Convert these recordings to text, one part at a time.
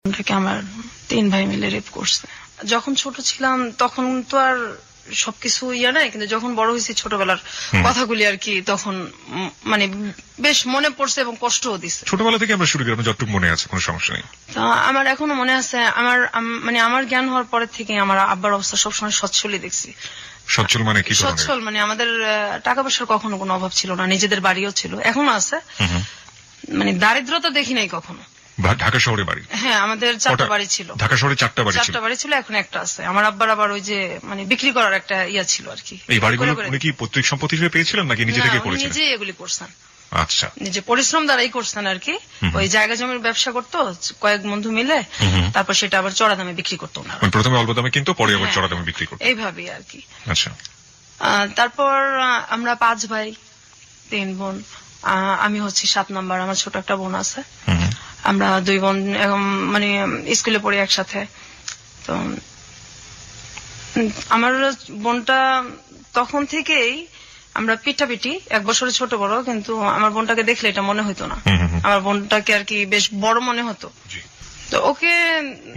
ওটাকে আমার 3 ভাই মিলে রেপ করছে। যখন ছোট ছিলাম তখন তো আর সবকিছু নাই, কিন্তু যখন বড় হয়েছি ছোটবেলার কথাগুলি আর কি তখন মানে বেশ মনে পড়ছে এবং কষ্টও দিচ্ছে। ছোটবেলা থেকে আমরা শুরু করি, আপনার যতটুকু মনে আছে কোনো সমস্যা নেই। তো আমার এখনো মনে আছে, আমার জ্ঞান হওয়ার পরের থেকে আমার আব্বার অবস্থা সবসময় সচ্ছলই দেখছি। সচ্ছল মানে কি? সচ্ছল মানে আমাদের টাকা পয়সার কখনো কোনো অভাব ছিল না, নিজেদের বাড়িও ছিল, এখনো আছে, মানে দারিদ্রতা দেখি নাই কখনো। ঢাকা শহরে বাড়ি? হ্যাঁ, আমাদের 4টা বাড়ি ছিল। ঢাকা শহরে 4টা বাড়ি ছিল, এখন একটা আছে। আমার আব্বার আবার ওই যে মানে বিক্রি করার একটা ছিল আর কি। এই বাড়িগুলো উনি কি পৈতৃক সম্পত্তি হিসেবে পেয়েছিলেন নাকি নিজে থেকে করেছিলেন? নিজে এগুলি করছেন। আচ্ছা, নিজে পরিশ্রম দ্বারাই করছেন আর কি। ওই জায়গা জমির ব্যবসা করতো কয়েক বন্ধু মিলে, তারপর সেটা আবার চড়া দামে বিক্রি করতো না। প্রথমে অল্প দামে কিনতো, পরে আবার চড়া দামে বিক্রি করতো, এইভাবেই আর কি। আচ্ছা। তারপর আমরা 5 ভাই 3 বোন, আমি হচ্ছি 7 নাম্বার, আমার ছোট একটা বোন আছে। আমরা 2 বোন মানে স্কুলে পড়ি একসাথে। তো আমার বোনটা তখন থেকেই আমরা পিঠাপিঠি, 1 বছরের ছোট বড়, কিন্তু আমার বোনটাকে দেখলে এটা মনে হতো না। আমার বোনটাকে আর কি বেশ বড় মনে হতো। তো ওকে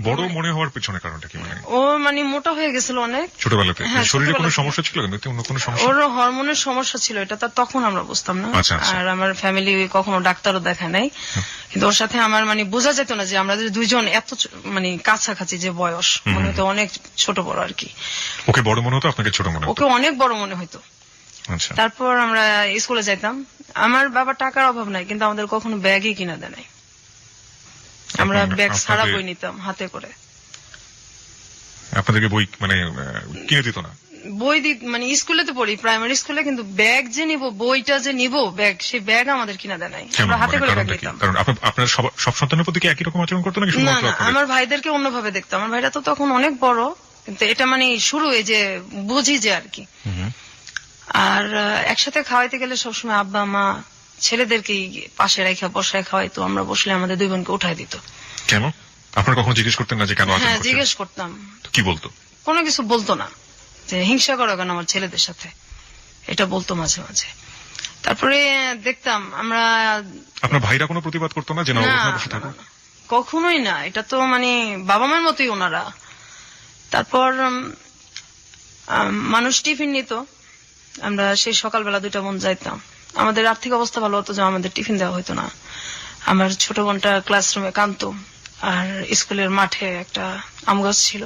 বড় মনে হওয়ার পেছনে কারণটা কি? মানে ও মানে মোটা হয়ে গেছিল অনেক ছোটবেলাতে। শরীরে কোনো সমস্যা ছিল? কিন্তু অন্য কোনো সমস্যা? ওর হরমোনের সমস্যা ছিল, এটা তার তখন আমরা বুঝতাম না। আর আমার ফ্যামিলি কখনো ডাক্তারও দেখায় নাই, কিন্তু ওর সাথে আমার মানে বোঝা যেত না যে আমরা দুইজন এত মানে কাছাকাছি যে বয়স, মনে হতো অনেক ছোট বড় আর কি। ওকে বড় মনে হতো, আপনাকে ছোট মনে হতো? ওকে অনেক বড় মনে হতো। তারপর আমরা স্কুলে যাইতাম, আমার বাবা টাকার অভাব নাই, কিন্তু আমাদের কখনো ব্যাগই কিনা দেয় নাই। আমরা ব্যাগ ছাড়া বই নিতাম হাতে করে। আপনাদেরকে বই মানে কিনে দিত না? বই মানে স্কুলে তো পড়ি, প্রাইমারি স্কুলে, কিন্তু ব্যাগ যে নিব, বইটা যে নিব, ব্যাগ, সেই ব্যাগ আমাদের কিনা দেয় নাই। আমরা হাতে করে ব্যাগ নিতাম। কারণ আপনার সব সন্তানের প্রতি কি একই রকম আচরণ করতো নাকি? না, আমার ভাইদেরকে অন্যভাবে দেখতাম। আমার ভাইরা তো তখন অনেক বড়, কিন্তু এটা মানে শুরু এই যে বুঝি যে আর কি। আর একসাথে খাওয়াইতে গেলে সবসময় আব্বা মা ছেলেদেরকে পাশে রেখে বসায় খাওয়াইতো। আমরা বসলে আমাদের 2 বোনকে উঠাই দিত। কেন? আপনারা কখনো জিজ্ঞেস করতেন না যে কেন? হ্যাঁ, জিজ্ঞেস করতাম। কি বলতো? কোনো কিছু বলতো না, যে হিংসা করো কেন আমার ছেলেদের সাথে, এটা বলতো মাঝে মাঝে। তারপরে দেখতাম আমরা। আপনার ভাইরা কোনো প্রতিবাদ করতো না যে না বসে থাকো? কখনোই না, এটা তো মানে বাবা মার মতোই ওনারা। তারপর মানুষ টিফিন নিত, আমরা সেই সকালবেলা 2টা বোন যাইতাম। আমাদের আর্থিক অবস্থা ভালো হতো যে আমাদের টিফিন দেওয়া হতো না। আমার ছোট বোনটা ক্লাসরুমে কাঁদতো, আর স্কুলের মাঠে একটা আম গাছ ছিল,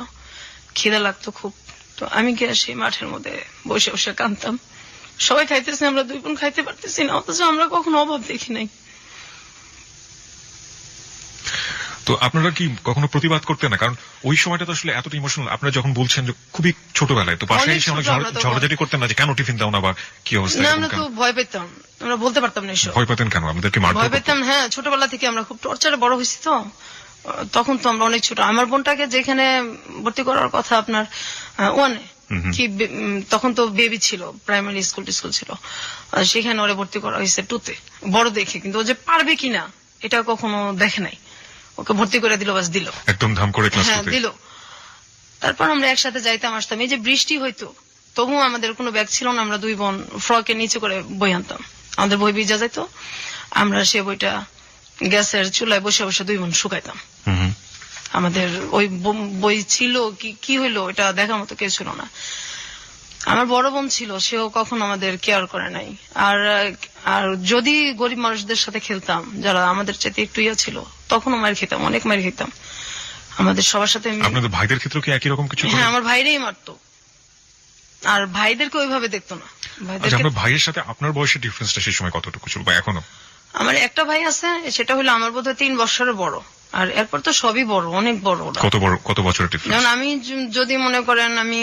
খিদে লাগতো খুব। তো আমি গিয়ে সেই মাঠের মধ্যে বসে বসে কাঁদতাম। সবাই খাইতেছে, আমরা 2 বোন খাইতে পারতেছি না, অথচ আমরা কখনো অভাব দেখি নাই। তো আপনারা কি কখনো প্রতিবাদ করতেন না? কারণ ওই সময়টা তো আসলে এতটা ইমোশনাল। আপনারা যখন বলছেন যে খুবই ছোটবেলায়, তো পাশে এসে অনেক ঝগড়াঝাটি করতেন না যে কেন টিফিন দাও না বা কি অবস্থা? না, আমরা তো ভয় পেতাম, আমরা বলতে পারতাম না। ভয় পেতেন কেন? আমাদেরকে মারতো? ভয় পেতাম, হ্যাঁ, ছোটবেলা থেকে আমরা খুব টর্চারে বড় হয়েছি। তো তখন তো আমরা অনেক ছোট। আমার বোনটাকে যেখানে ভর্তি করার কথা আপনার 1-এ, কি তখন তো বেবি ছিল, প্রাইমারি স্কুল ছিল, সেখানে ওরে ভর্তি করা হয়েছে 2-তে, বড় দেখে। কিন্তু ও যে পারবে কিনা এটা কখনো দেখে নাই, ওকে ভর্তি করে দিল, বাস দিল, একদম ধাম করে ক্লাস দিল। তারপর আমরা একসাথে যাইতাম আসতাম। এই যে বৃষ্টি হইতো, তবুও আমাদের কোনো ব্যাগ ছিল না, আমরা 2 বোন ফ্রকের নিচে করে বই আনতাম। আমাদের বই ভিজা যেত, আমরা সে বইটা গ্যাসের চুলায় বসে বসে 2 বোন শুকাইতাম। আমাদের ওই বই ছিল কি হইলো এটা দেখার মতো কেউ ছিল না। আমার বড় বোন ছিল, সেও কখনো আমাদের কেয়ার করে নাই। আর যদি গরিব মানুষদের সাথে খেলতাম, যারা আমাদের চাইতে একটু ছিল, তখনও মার খেতাম, অনেক মার খেতাম। আমাদের সবার সাথে। আপনাদের ভাইদের ক্ষেত্রে কি একই রকম কিছু? হ্যাঁ, আমার ভাইরাই মারতো, আর ভাইদেরকে ওইভাবে দেখতো না। আপনার ভাইয়ের সাথে আপনার বয়সের ডিফারেন্সটা সেই সময় কতটুকু ছিল বা এখনো? আমার একটা ভাই আছে, সেটা হলো আমার বোধহয় 3 বছরের বড়, আর এরপর তো সবই বড়, অনেক বড়। কত বছরের ডিফারেন্স? যেমন আমি যদি মনে করেন আমি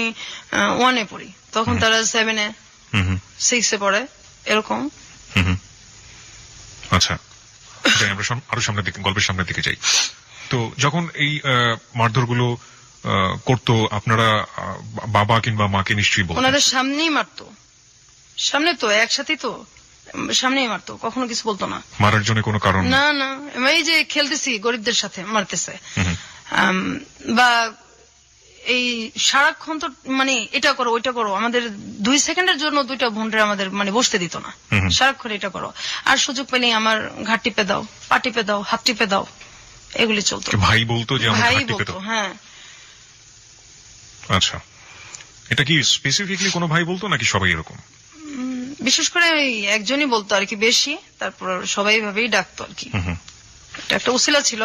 1-এ পড়ি, তখন তারা 7-এ 6-এ পড়ে, এরকম। আচ্ছা, আমরা আরো সামনের দিকে, গল্পের সামনের দিকে যাই। তো যখন এই মারধর গুলো করতো, আপনারা বাবা কিংবা মাকে নিশ্চয়ই বলতেন? ওনাদের সামনেই মারতো, সামনে তো একসাথেই তো সামনেই মারতো, কখনো কিছু বলতো না। মারার জন্য কোনো কারণ না, না, এই যে খেলতেছি গরিবদের সাথে মারতেছে, বা এই সারাক্ষণ তো মানে এটা করো ওইটা করো। আমাদের 2 সেকেন্ডের জন্য 2টা বোনরা আমাদের মানে বসতে দিত না, সারাক্ষণ এটা করো। আর সুযোগ পেলেই আমার ঘাট টিপে দাও, পা টিপে দাও, হাত টিপে দাও, এগুলি চলতো। ভাই বলতো যে আমার ভাই ঘাটতি পেত? বলতো, হ্যাঁ। আচ্ছা, এটা কি স্পেসিফিকলি কোনো ভাই বলতো নাকি সবাই এরকম? বিশেষ করে ওই একজনই বলতো আর কি বেশি, তারপর সবাই ভাবেই ডাকতো আর কি। এটা একটা উসিলা ছিল,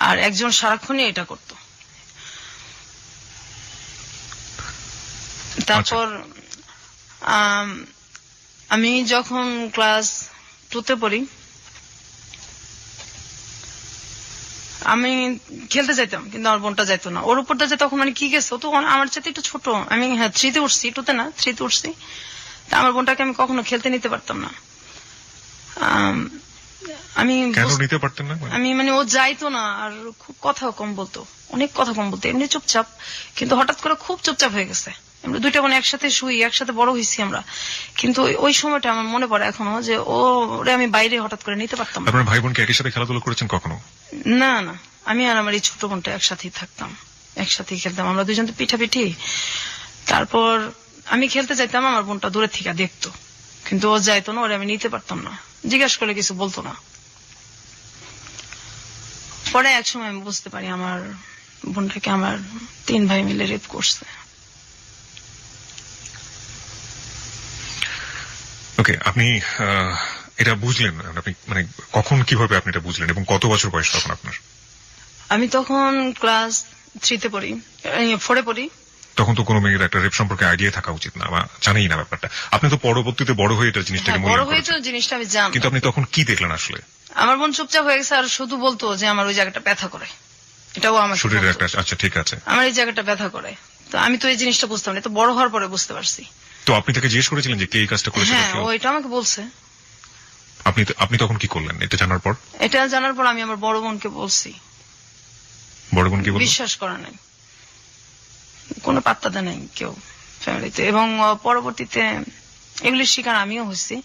আর একজন সারাক্ষণই এটা করতো। তারপর আমি যখন ক্লাস 2 পড়ি, আমি খেলতে যাইতাম, কিন্তু আমার বোনটা যাইতো না। ওর উপরটা যে তখন মানে কি গেছে, ও তো আমার চাইতে একটু ছোট। আমি 3-তে উঠছি, 2-তে না, 3-তে উঠছি। তা আমার বোনটাকে আমি কখনো খেলতে নিতে পারতাম না। আমি কেন নিতে পারতেন না? আমি মানে ও যাইতো না, আর খুব কথা কম বলতো, অনেক কথা কম বলতো। এমনি চুপচাপ, কিন্তু হঠাৎ করে খুব চুপচাপ হয়ে গেছে। আমরা 2টা বোন একসাথে শুই, একসাথে বড় হয়েছি আমরা, কিন্তু ওই সময়টা আমার মনে পড়ে এখনো যে ওরে আমি বাইরে হঠাৎ করে নিতে পারতাম না। আপনার ভাই বোনকে একই সাথে খেলাধুলা করেছেন কখনো? না না, আমি আর আমার এই ছোট বোনটা একসাথেই থাকতাম, একসাথেই খেলতাম। আমরা দুজন তো পিঠাপিঠি। তারপর আমি খেলতে যাইতাম, আমার বোনটা দূরে থেকে দেখতো, কিন্তু ও যাইতো না, ওরে আমি নিতে পারতাম না। জিজ্ঞাসা করলে কিছু বলতো না। পরে এক সময় আমি বুঝতে পারি আমার বোনটাকে আমার 3 ভাই মিলে রেপ করছে। ওকে, আপনি এটা বুঝলেন, আপনি মানে কখন কিভাবে আপনি এটা বুঝলেন, এবং কত বছর বয়স তখন আপনার? আমি তখন ক্লাস 3-তে পড়ি, 4-এ পড়ি। তখন তো কোনো মেয়ের একটা রেপ সম্পর্কে আইডিয়া থাকা উচিত না, বা জানেই না ব্যাপারটা। আপনি তো পরবর্তীতে বড় হয়ে এটা জিনিসটাকে বড় মূল্যায়ন হয়ে তো করেছেন, জিনিসটা আমি জানতাম, কিন্তু আপনি তখন কি দেখলেন আসলে? আমার বোন চুপচাপ হয়ে গেছে, আর শুধু বলতো যে আমার ওই জায়গাটা ব্যথা করে। এটাও আমার শরীরের একটা, আচ্ছা ঠিক আছে, আমার এই জায়গাটা ব্যথা করে। তো আমি তো এই জিনিসটা বুঝতাম না, তো বড় হওয়ার পরে বুঝতে পারছি। তো আপনি তাকে জিজ্ঞেস করেছিলেন যে কে এই কাজটা করেছে? হ্যাঁ, ও এটা আমাকে বলছে। আপনি তখন কি করলেন এটা জানার পর? এটা জানার পর আমি আমার বড় বোনকে বলছি। বড় বোন কি বলল? বিশ্বাস করা নাই, কোনো পাত্তা দেয় নাই কেউ ফ্যামিলিতে। এবং পরবর্তীতে এগুলির শিকার আমিও হয়েছি।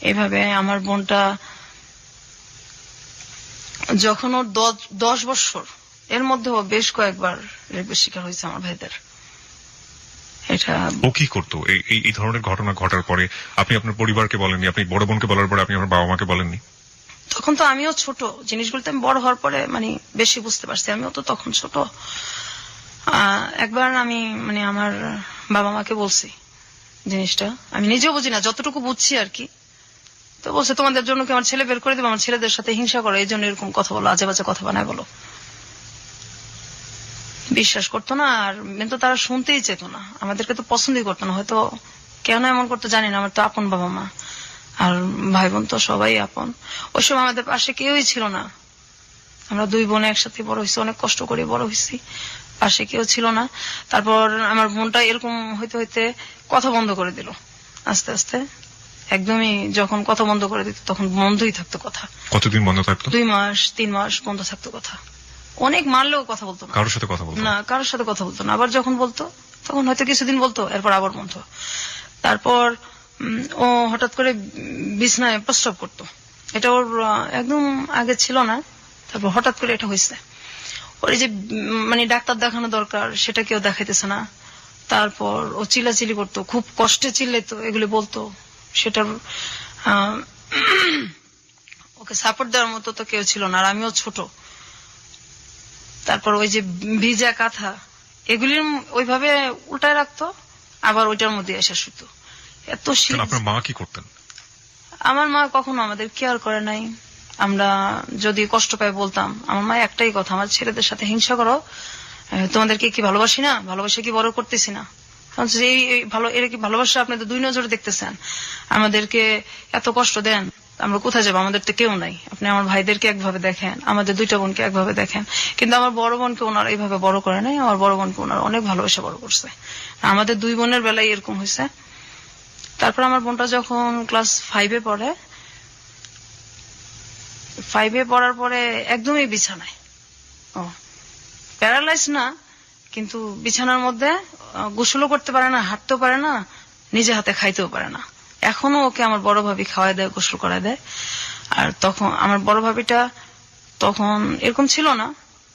এইভাবে আমার বোনটা যখন ওর 10 বছর, এর মধ্যে ও বেশ কয়েকবার রেপের শিকার হয়েছে আমার ভাইদের। এটা ও কি করতো এই ধরনের ঘটনা ঘটার পরে? আপনি আপনার পরিবারকে বলেননি, আপনি বড় বোনকে বলার পরে আপনি আপনার বাবা মাকে বলেননি? তখন তো আমিও ছোট, জিনিসগুলোতে আমি বড় হওয়ার পরে মানে বেশি বুঝতে পারছি। আমিও তো তখন ছোট। একবার আমি মানে আমার বাবা মাকে বলছি জিনিসটা, আমি নিজেও বুঝি না, যতটুকু বুঝছি আর কি। তো বলছে তোমাদের জন্য কি আমার ছেলে বের করে দেবো? আমার ছেলেদের সাথে হিংসা করো, এই জন্য এরকম কথা বলো, আজে বাজে কথা বানায় বলো। বিশ্বাস করতো না, আর কিন্তু তারা শুনতেই চেত না, আমাদেরকে তো পছন্দই করতো না। হয়তো কেন এমন করতো জানি না, আমার তো আপন বাবা মা, আর ভাই বোন তো সবাই আপন। ওই সময় আমাদের পাশে কেউই ছিল না। আমরা 2 বোন একসাথে বড় হয়েছি, অনেক কষ্ট করে বড় হয়েছি, পাশে কেউ ছিল না। তারপর আমার বোনটা এরকম হইতে হইতে কথা বন্ধ করে দিল আস্তে আস্তে। একদমই যখন কথা বন্ধ করে দিত তখন বন্ধই থাকতো কথা। কতদিন বন্ধ থাকতো? 2 মাস 3 মাস বন্ধ থাকতো কথা। অনেক মারলেও কথা বলতো না, কারোর সাথে কথা বলতো না, কারোর সাথে কথা বলতো না। আবার যখন বলতো তখন হয়তো কিছুদিন বলতো, এরপর আবার বন্ধ। তারপর ও হঠাৎ করে বিছনায় প্রস্রাব করতো। এটা ওর একদম আগে ছিল না, তারপর হঠাৎ করে এটা হয়েছে। ওর এই যে মানে ডাক্তার দেখানো দরকার সেটা কেউ দেখাইতেছে না। তারপর ও চিল্লাচিল্লি করতো, খুব কষ্টে চিল্লাইতো, এগুলি বলতো। সেটার ওকে সাপোর্ট দেওয়ার মতো তো কেউ ছিল না, আর আমিও ছোট। তারপর ওই যে ভিজা কাঁথা এগুলির ওইভাবে উল্টায় রাখতো, আবার ওইটার মধ্যে এসে শুতো। এত শীত। আপনার মা কি করতেন? আমার মা কখনো আমাদের কেয়ার করে নাই। আমরা যদি কষ্ট পাই বলতাম, আমার মা একটাই কথা, আমার ছেলেদের সাথে হিংসা করো, তোমাদেরকে কি ভালোবাসি না, ভালোবাসা কি বড় করতেছি না? এরা কি ভালোবাসা? আপনি তো 2 নজরে দেখতেছেন, আমাদেরকে এত কষ্ট দেন, আমরা কোথায় যাবো? আমাদের তো কেউ নাই। আপনি আমার ভাইদেরকে একভাবে দেখেন, আমাদের 2টা বোনকে একভাবে দেখেন। কিন্তু আমার বড় বোনকে ওনারা এইভাবে বড় করে নাই, আমার বড় বোনকে ওনারা অনেক ভালোবাসা বড় করছে। আমাদের 2 বোনের বেলায় এরকম হয়েছে। তারপর আমার বোনটা যখন ক্লাস 5-এ পড়ে, 5-এ পড়ার পরে একদমই বিছানায়, প্যারালাইজ না, কিন্তু বিছানার মধ্যে গোসলও করতে পারে না, হাঁটতেও পারে না, নিজে হাতে খাইতেও পারে না। এখনো ওকে আমার বড় ভাবি খাওয়াই দেয়, গোসল করায় দেয়। আর তখন আমার বড় ভাবিটা তখন এরকম ছিল না,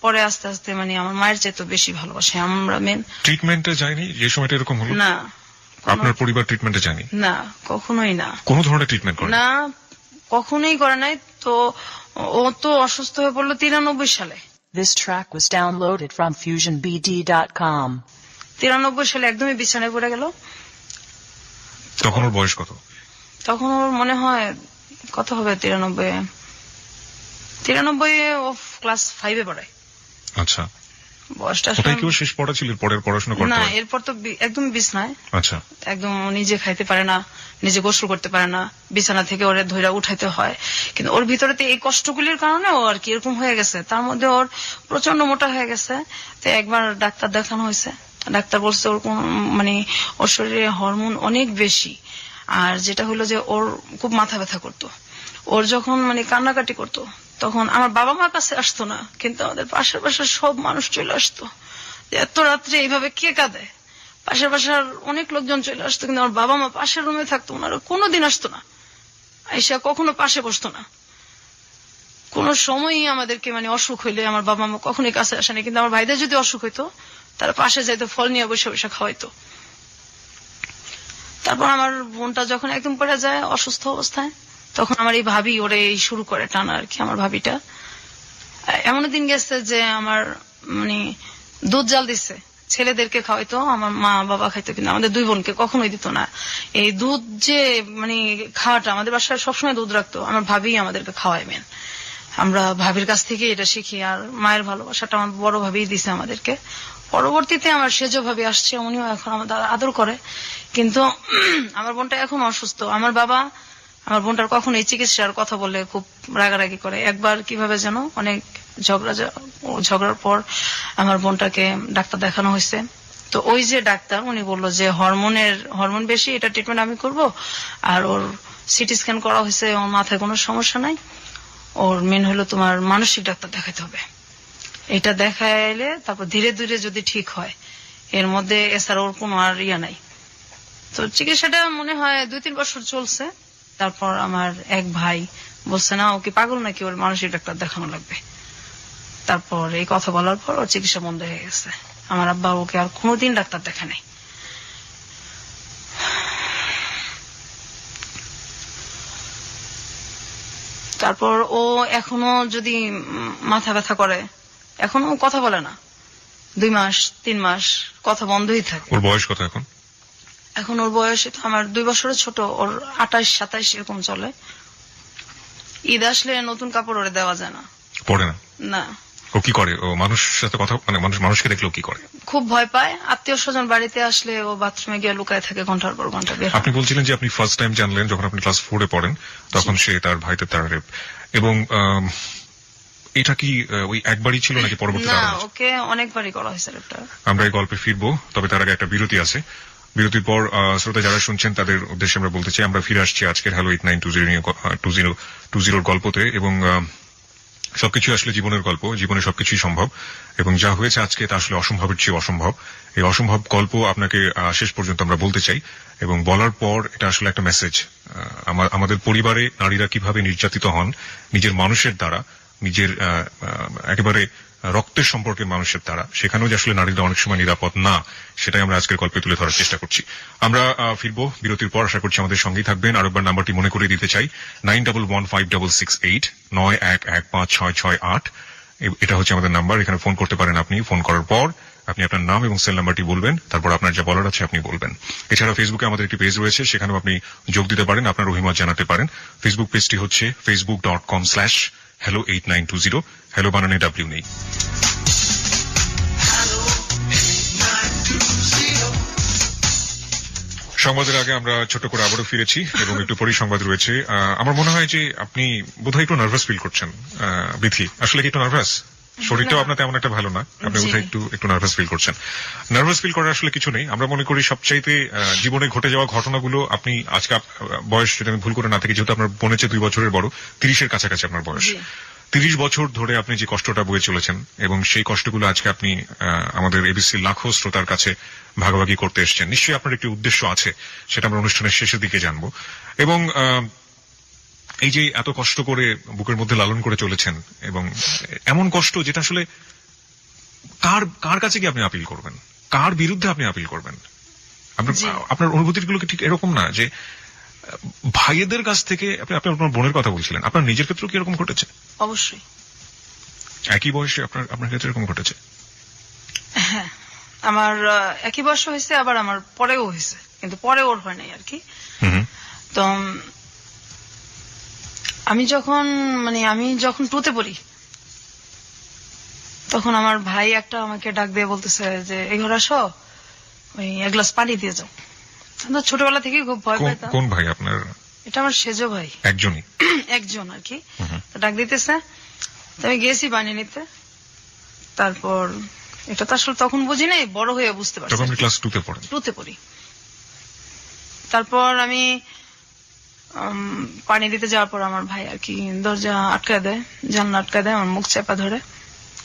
পরে আস্তে আস্তে মানে আমার মায়ের চেয়ে তো বেশি ভালোবাসে। আমরা মেন ট্রিটমেন্টে যায়নি যে সময়টা এরকম হলো? না, আপনার পরিবার ট্রিটমেন্টে যায়নি? না, কখনোই না। কোন ধরনের ট্রিটমেন্ট করে না, কখনোই করে নাই। তো ও তো অসুস্থ হয়ে পড়লো 93 সালে। This track was downloaded from FusionBD.com. 93 সালে একদমই বিছানায় পড়ে গেল। তখন ওর বয়স কত? তখন ওর মনে হয় কত হবে, 93 ও ক্লাস 5-এ পড়ে। আচ্ছা, বয়সটা ওটাই কি ওর শেষ পড়া ছিল? পরের পড়াশোনা করতে না, হয়? এরপর তো একদম বিছনায়। আচ্ছা, একদম নিজে খাইতে পারে না, নিজে গোসল করতে পারে না, বিছানা থেকে ওরে ধইরা উঠাইতে হয়। কিন্তু ওর ভিতরে তো এই কষ্টগুলির কারণে ও আর কি এরকম হয়ে গেছে। তার মধ্যে ওর প্রচন্ড মোটা হয়ে গেছে। তো একবার ডাক্তার দেখানো হয়েছে, ডাক্তার বলছে ওর মানে ওর শরীরে হরমোন অনেক বেশি। আর যেটা হলো যে ওর খুব মাথা ব্যথা করতো। ওর যখন মানে কান্নাকাটি করতো তখন আমার বাবা মার কাছে আসতো না, কিন্তু আমাদের পাশের পাশের সব মানুষ চলে আসতো। এত রাত্রে এইভাবে কে কাঁদে, পাশের পাশের অনেক লোকজন চলে আসতো, কিন্তু আমার বাবা মা পাশের রুমে থাকতো, ওনারা কোনোদিন আসতো না, আইসা কখনো পাশে বসতো না। কোন সময়ই আমাদেরকে মানে অসুখ হইলে আমার বাবা মা কখনোই কাছে আসেনি, কিন্তু আমার ভাইদের যদি অসুখ হইতো তারা পাশে যাইতো, ফল নিয়ে বসে বসে খাওয়াইতো। তারপর আমার বোনটা যখন একদম পড়ে যায় অসুস্থ অবস্থায়, তখন আমার এই ভাবি ওরে এই শুরু করে টানা আর কি। আমার ভাবিটা এমন দিন গেছে যে আমার মানে দুধ জাল দিচ্ছে, ছেলেদেরকে খাওয়াইতো, আমার মা বাবা খাইতো, কিন্তু আমাদের দুই বোনকে কখনোই দিত না। এই দুধ যে মানে খাওয়াটা, আমাদের বাসায় সবসময় দুধ রাখতো, আমার ভাবি আমাদেরকে খাওয়াই মেন। আমরা ভাবির কাছ থেকে এটা শিখি। আর মায়ের ভালোবাসাটা আমার বড় ভাবি দিছে আমাদেরকে। পরবর্তীতে আমার সেজ ভাবি আসছে, উনিও এখন আমাদের আদর করে। কিন্তু আমার বোনটা এখন অসুস্থ। আমার বাবা আমার বোনটার কখন এই চিকিৎসার কথা বললে খুব রাগারাগি করে। একবার কিভাবে যেন অনেক ঝগড়ার পর আমার বোনটাকে ডাক্তার দেখানো হয়েছে। তো ওই যে ডাক্তার উনি বললো যে হরমোন বেশি, এটা ট্রিটমেন্ট আমি করব। আর ওর সিটি স্ক্যান করা হয়েছে, ওর মাথায় কোনো সমস্যা নাই, ওর মেন হলো তোমার মানসিক ডাক্তার দেখাতে হবে। এটা দেখাইলে তারপর ধীরে ধীরে যদি ঠিক হয়, এর মধ্যে এছাড়া ওর কোনো আর ইয়া নাই। তো চিকিৎসাটা মনে হয় 2-3 বছর চলছে। তারপর আমার এক ভাই বলছে না, ও কি পাগল নাকি, ওর মানসিক ডাক্তার দেখানো লাগবে। তারপর এই কথা বলার পর ওর চিকিৎসা বন্ধ হয়ে গেছে। আমার আব্বা ওকে আর কোনোদিন ডাক্তার দেখা নাই। তারপর ও এখনো যদি মাথা ব্যথা করে, এখনো কথা বলে না, 2 মাস 3 মাস কথা বন্ধই থাকে। ওর বয়স কত এখন? এখন ওর বয়স তো আমার 2 বছরের ছোট, ওর 28-27 এরকম চলে। ঈদ আসলে নতুন কাপড় ওরে দেওয়া যায় না, পড়ে না? না। ও কি করে? ও মানুষের সাথে কথা মানে মানুষকে দেখলে ও কি করে? খুব ভয় পায়। আত্মীয় স্বজন বাড়িতে আসলে ও বাথরুমে গিয়ে লুকায় থাকে ঘন্টার পর ঘন্টা। বের আপনি বলছিলেন যে আপনি ফার্স্ট টাইম জানলেন যখন আপনি ক্লাস 4-এ পড়েন, তখন সে তার ভাইতে তার রেপ। এবং এটা কি ওই একবারই ছিল নাকি পরবর্তীতে? না, ওকে অনেকবারই করা হয়েছে রেপটা। আমরা এই গল্পে ফিরবো, তবে তার আগে একটা বিরতি আছে। বিরতির পর শ্রোতা যারা শুনছেন তাদের উদ্দেশ্যে আমরা বলতে চাই, আমরা ফিরে আসছি আজকের হ্যালো 8920 গল্পতে। এবং সবকিছু আসলে জীবনের গল্প, জীবনে সবকিছুই সম্ভব, এবং যা হয়েছে আজকে তা আসলে অসম্ভবের চেয়ে অসম্ভব। এই অসম্ভব গল্প আপনাকে শেষ পর্যন্ত আমরা বলতে চাই, এবং বলার পর এটা আসলে একটা মেসেজ। আমাদের পরিবারে নারীরা কিভাবে নির্যাতিত হন নিজের মানুষের দ্বারা, নিজের একেবারে রক্তের সম্পর্কের মানুষের দ্বারা, সেখানেও যে আসলে নারীরা অনেক সময় নিরাপদ না, সেটাই আমরা আজকের গল্পে তুলে ধরার চেষ্টা করছি। আমরা ফিরবো বিরতির পর, আশা করছি আমাদের সঙ্গেই থাকবেন। আরেকবার নাম্বারটি মনে করে দিতে চাই, 91156689115668। এটা হচ্ছে আমাদের নাম্বার, এখানে ফোন করতে পারেন আপনি। ফোন করার পর আপনি আপনার নাম এবং সেল নাম্বারটি বলবেন, তারপর আপনার যা বলার আছে আপনি বলবেন। এছাড়া ফেসবুকে আমাদের একটি পেজ রয়েছে, সেখানেও আপনি যোগ দিতে পারেন, আপনার অভিমত জানাতে পারেন। ফেসবুক পেজটি হচ্ছে facebook.com/hello8920। হ্যালো বানানে ডাব্লিউ নেই। সংবাদের আগে আমরা ছোট করে আবারও ফিরেছি এবং একটু পরিসংবাদ রয়েছে। আমার মনে হয় যে আপনি বোধহয় একটু নার্ভাস ফিল করছেন বিথি। আসলে কি একটু নার্ভাস? শরীরটাও আপনার তেমন একটা ভালো না, আপনি বোধহয় একটু নার্ভাস ফিল করছেন। নার্ভাস ফিল করার আসলে কিছু নেই। আমরা মনে করি সবচাইতে জীবনে ঘটে যাওয়া ঘটনাগুলো, আপনি আজকে বয়স যদি আমি ভুল করে না থাকি, যেহেতু আপনার বোনের চেয়ে 2 বছরের বড়, 30-এর কাছাকাছি আপনার বয়স। 30 বছর ধরে আপনি যে কষ্টটা বয়ে চলেছেন, এবং সেই কষ্টগুলো আজকে আপনি আমাদের এবিসি লাখো শ্রোতার কাছে ভাগাভাগি করতে এসেছেন। নিশ্চয়ই আপনার একটি উদ্দেশ্য আছে, সেটা আমরা অনুষ্ঠানের শেষের দিকে জানবো। এবং এই যে এত কষ্ট করে বুকের মধ্যে লালন করে চলেছেন, এবং এমন কষ্ট যেটা আসলে কার কাছে কি আপনি আপিল করবেন, কার বিরুদ্ধে আপনি আপিল করবেন? আপনার অনুভূতিগুলো কি ঠিক এরকম না যে ভাইয়েদের কাছ থেকে আপনি আপনার বোনের কথা বলছিলেন, আপনার নিজের ক্ষেত্রেও কি এরকম ঘটেছে? অবশ্যই। একই বয়সে আপনার ক্ষেত্রে এরকম ঘটেছে? হ্যাঁ, আমার একই বয়স হয়েছে, আবার আমার পরেও হয়েছে, কিন্তু পরে ওর হয় নাই আর কি। তো আমি যখন 2তে পড়ি, তখন আমার ভাই একটা আমাকে ডাক দিয়ে বলতেছে যে এই ঘরে আসো, ওই এক গ্লাস পানি দিয়ে যাও। তো ছোটবেলা থেকে খুব ভয় পাইতাম। কোন ভাই আপনার? এটা আমার সেজো ভাই। একজনই? একজন আর কি। তো ডাক দিতেছে, তো আমি গেছি পানি নিতে। তারপর এটা তো আসলে তখন বুঝি নাই, বড় হয়ে বুঝতে পারছি। তখন ক্লাস 2তে পড়েন? 2তে পড়ি। তারপর আমি পানি দিতে যাওয়ার পর আমার ভাই আর কি দরজা আটকায় দেয়, জানলা আটকায় দেয়, আমার মুখ চেপা ধরে,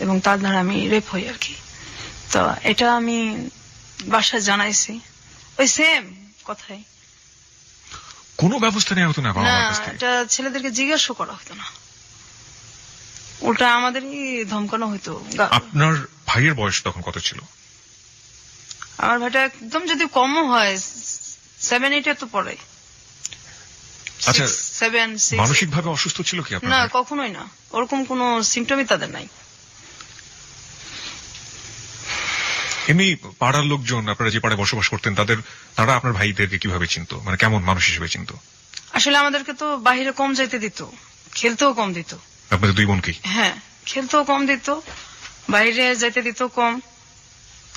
এবং তার দ্বারা আমি রেপ হই আর কি। তো এটা আমি বাসায় জানাইছি, ওই সেম কথাই। কোনো ব্যবস্থা নেওয়া হতো না বাবা না, মার কাছ থেকে? এটা ছেলেদেরকে জিজ্ঞাসা করা হতো না, ওটা আমাদেরই ধমকানো হতো। আপনার ভাইয়ের বয়স তখন কত ছিল? আমার ভাইটা একদম যদি কমও হয় 7-8 তো পড়ে। আচ্ছা, 7-6। মানসিকভাবে অসুস্থ ছিল কি আপনার না, ভাই? কখনোই না, ওরকম কোনো সিমটমই তাদের নাই। এমনি পাড়ার লোকজন, আপনারা যে পাড়ায় বসবাস করতেন, তারা আপনার ভাইদেরকে কিভাবে চিনতো, মানে কেমন মানুষ হিসেবে চিনতো? আসলে আমাদেরকে তো বাহিরে কম যাইতে দিত, খেলতেও কম দিত। আপনাদের দুই বোনকেই? হ্যাঁ, খেলতেও কম দিত, বাইরে যাইতে দিত কম।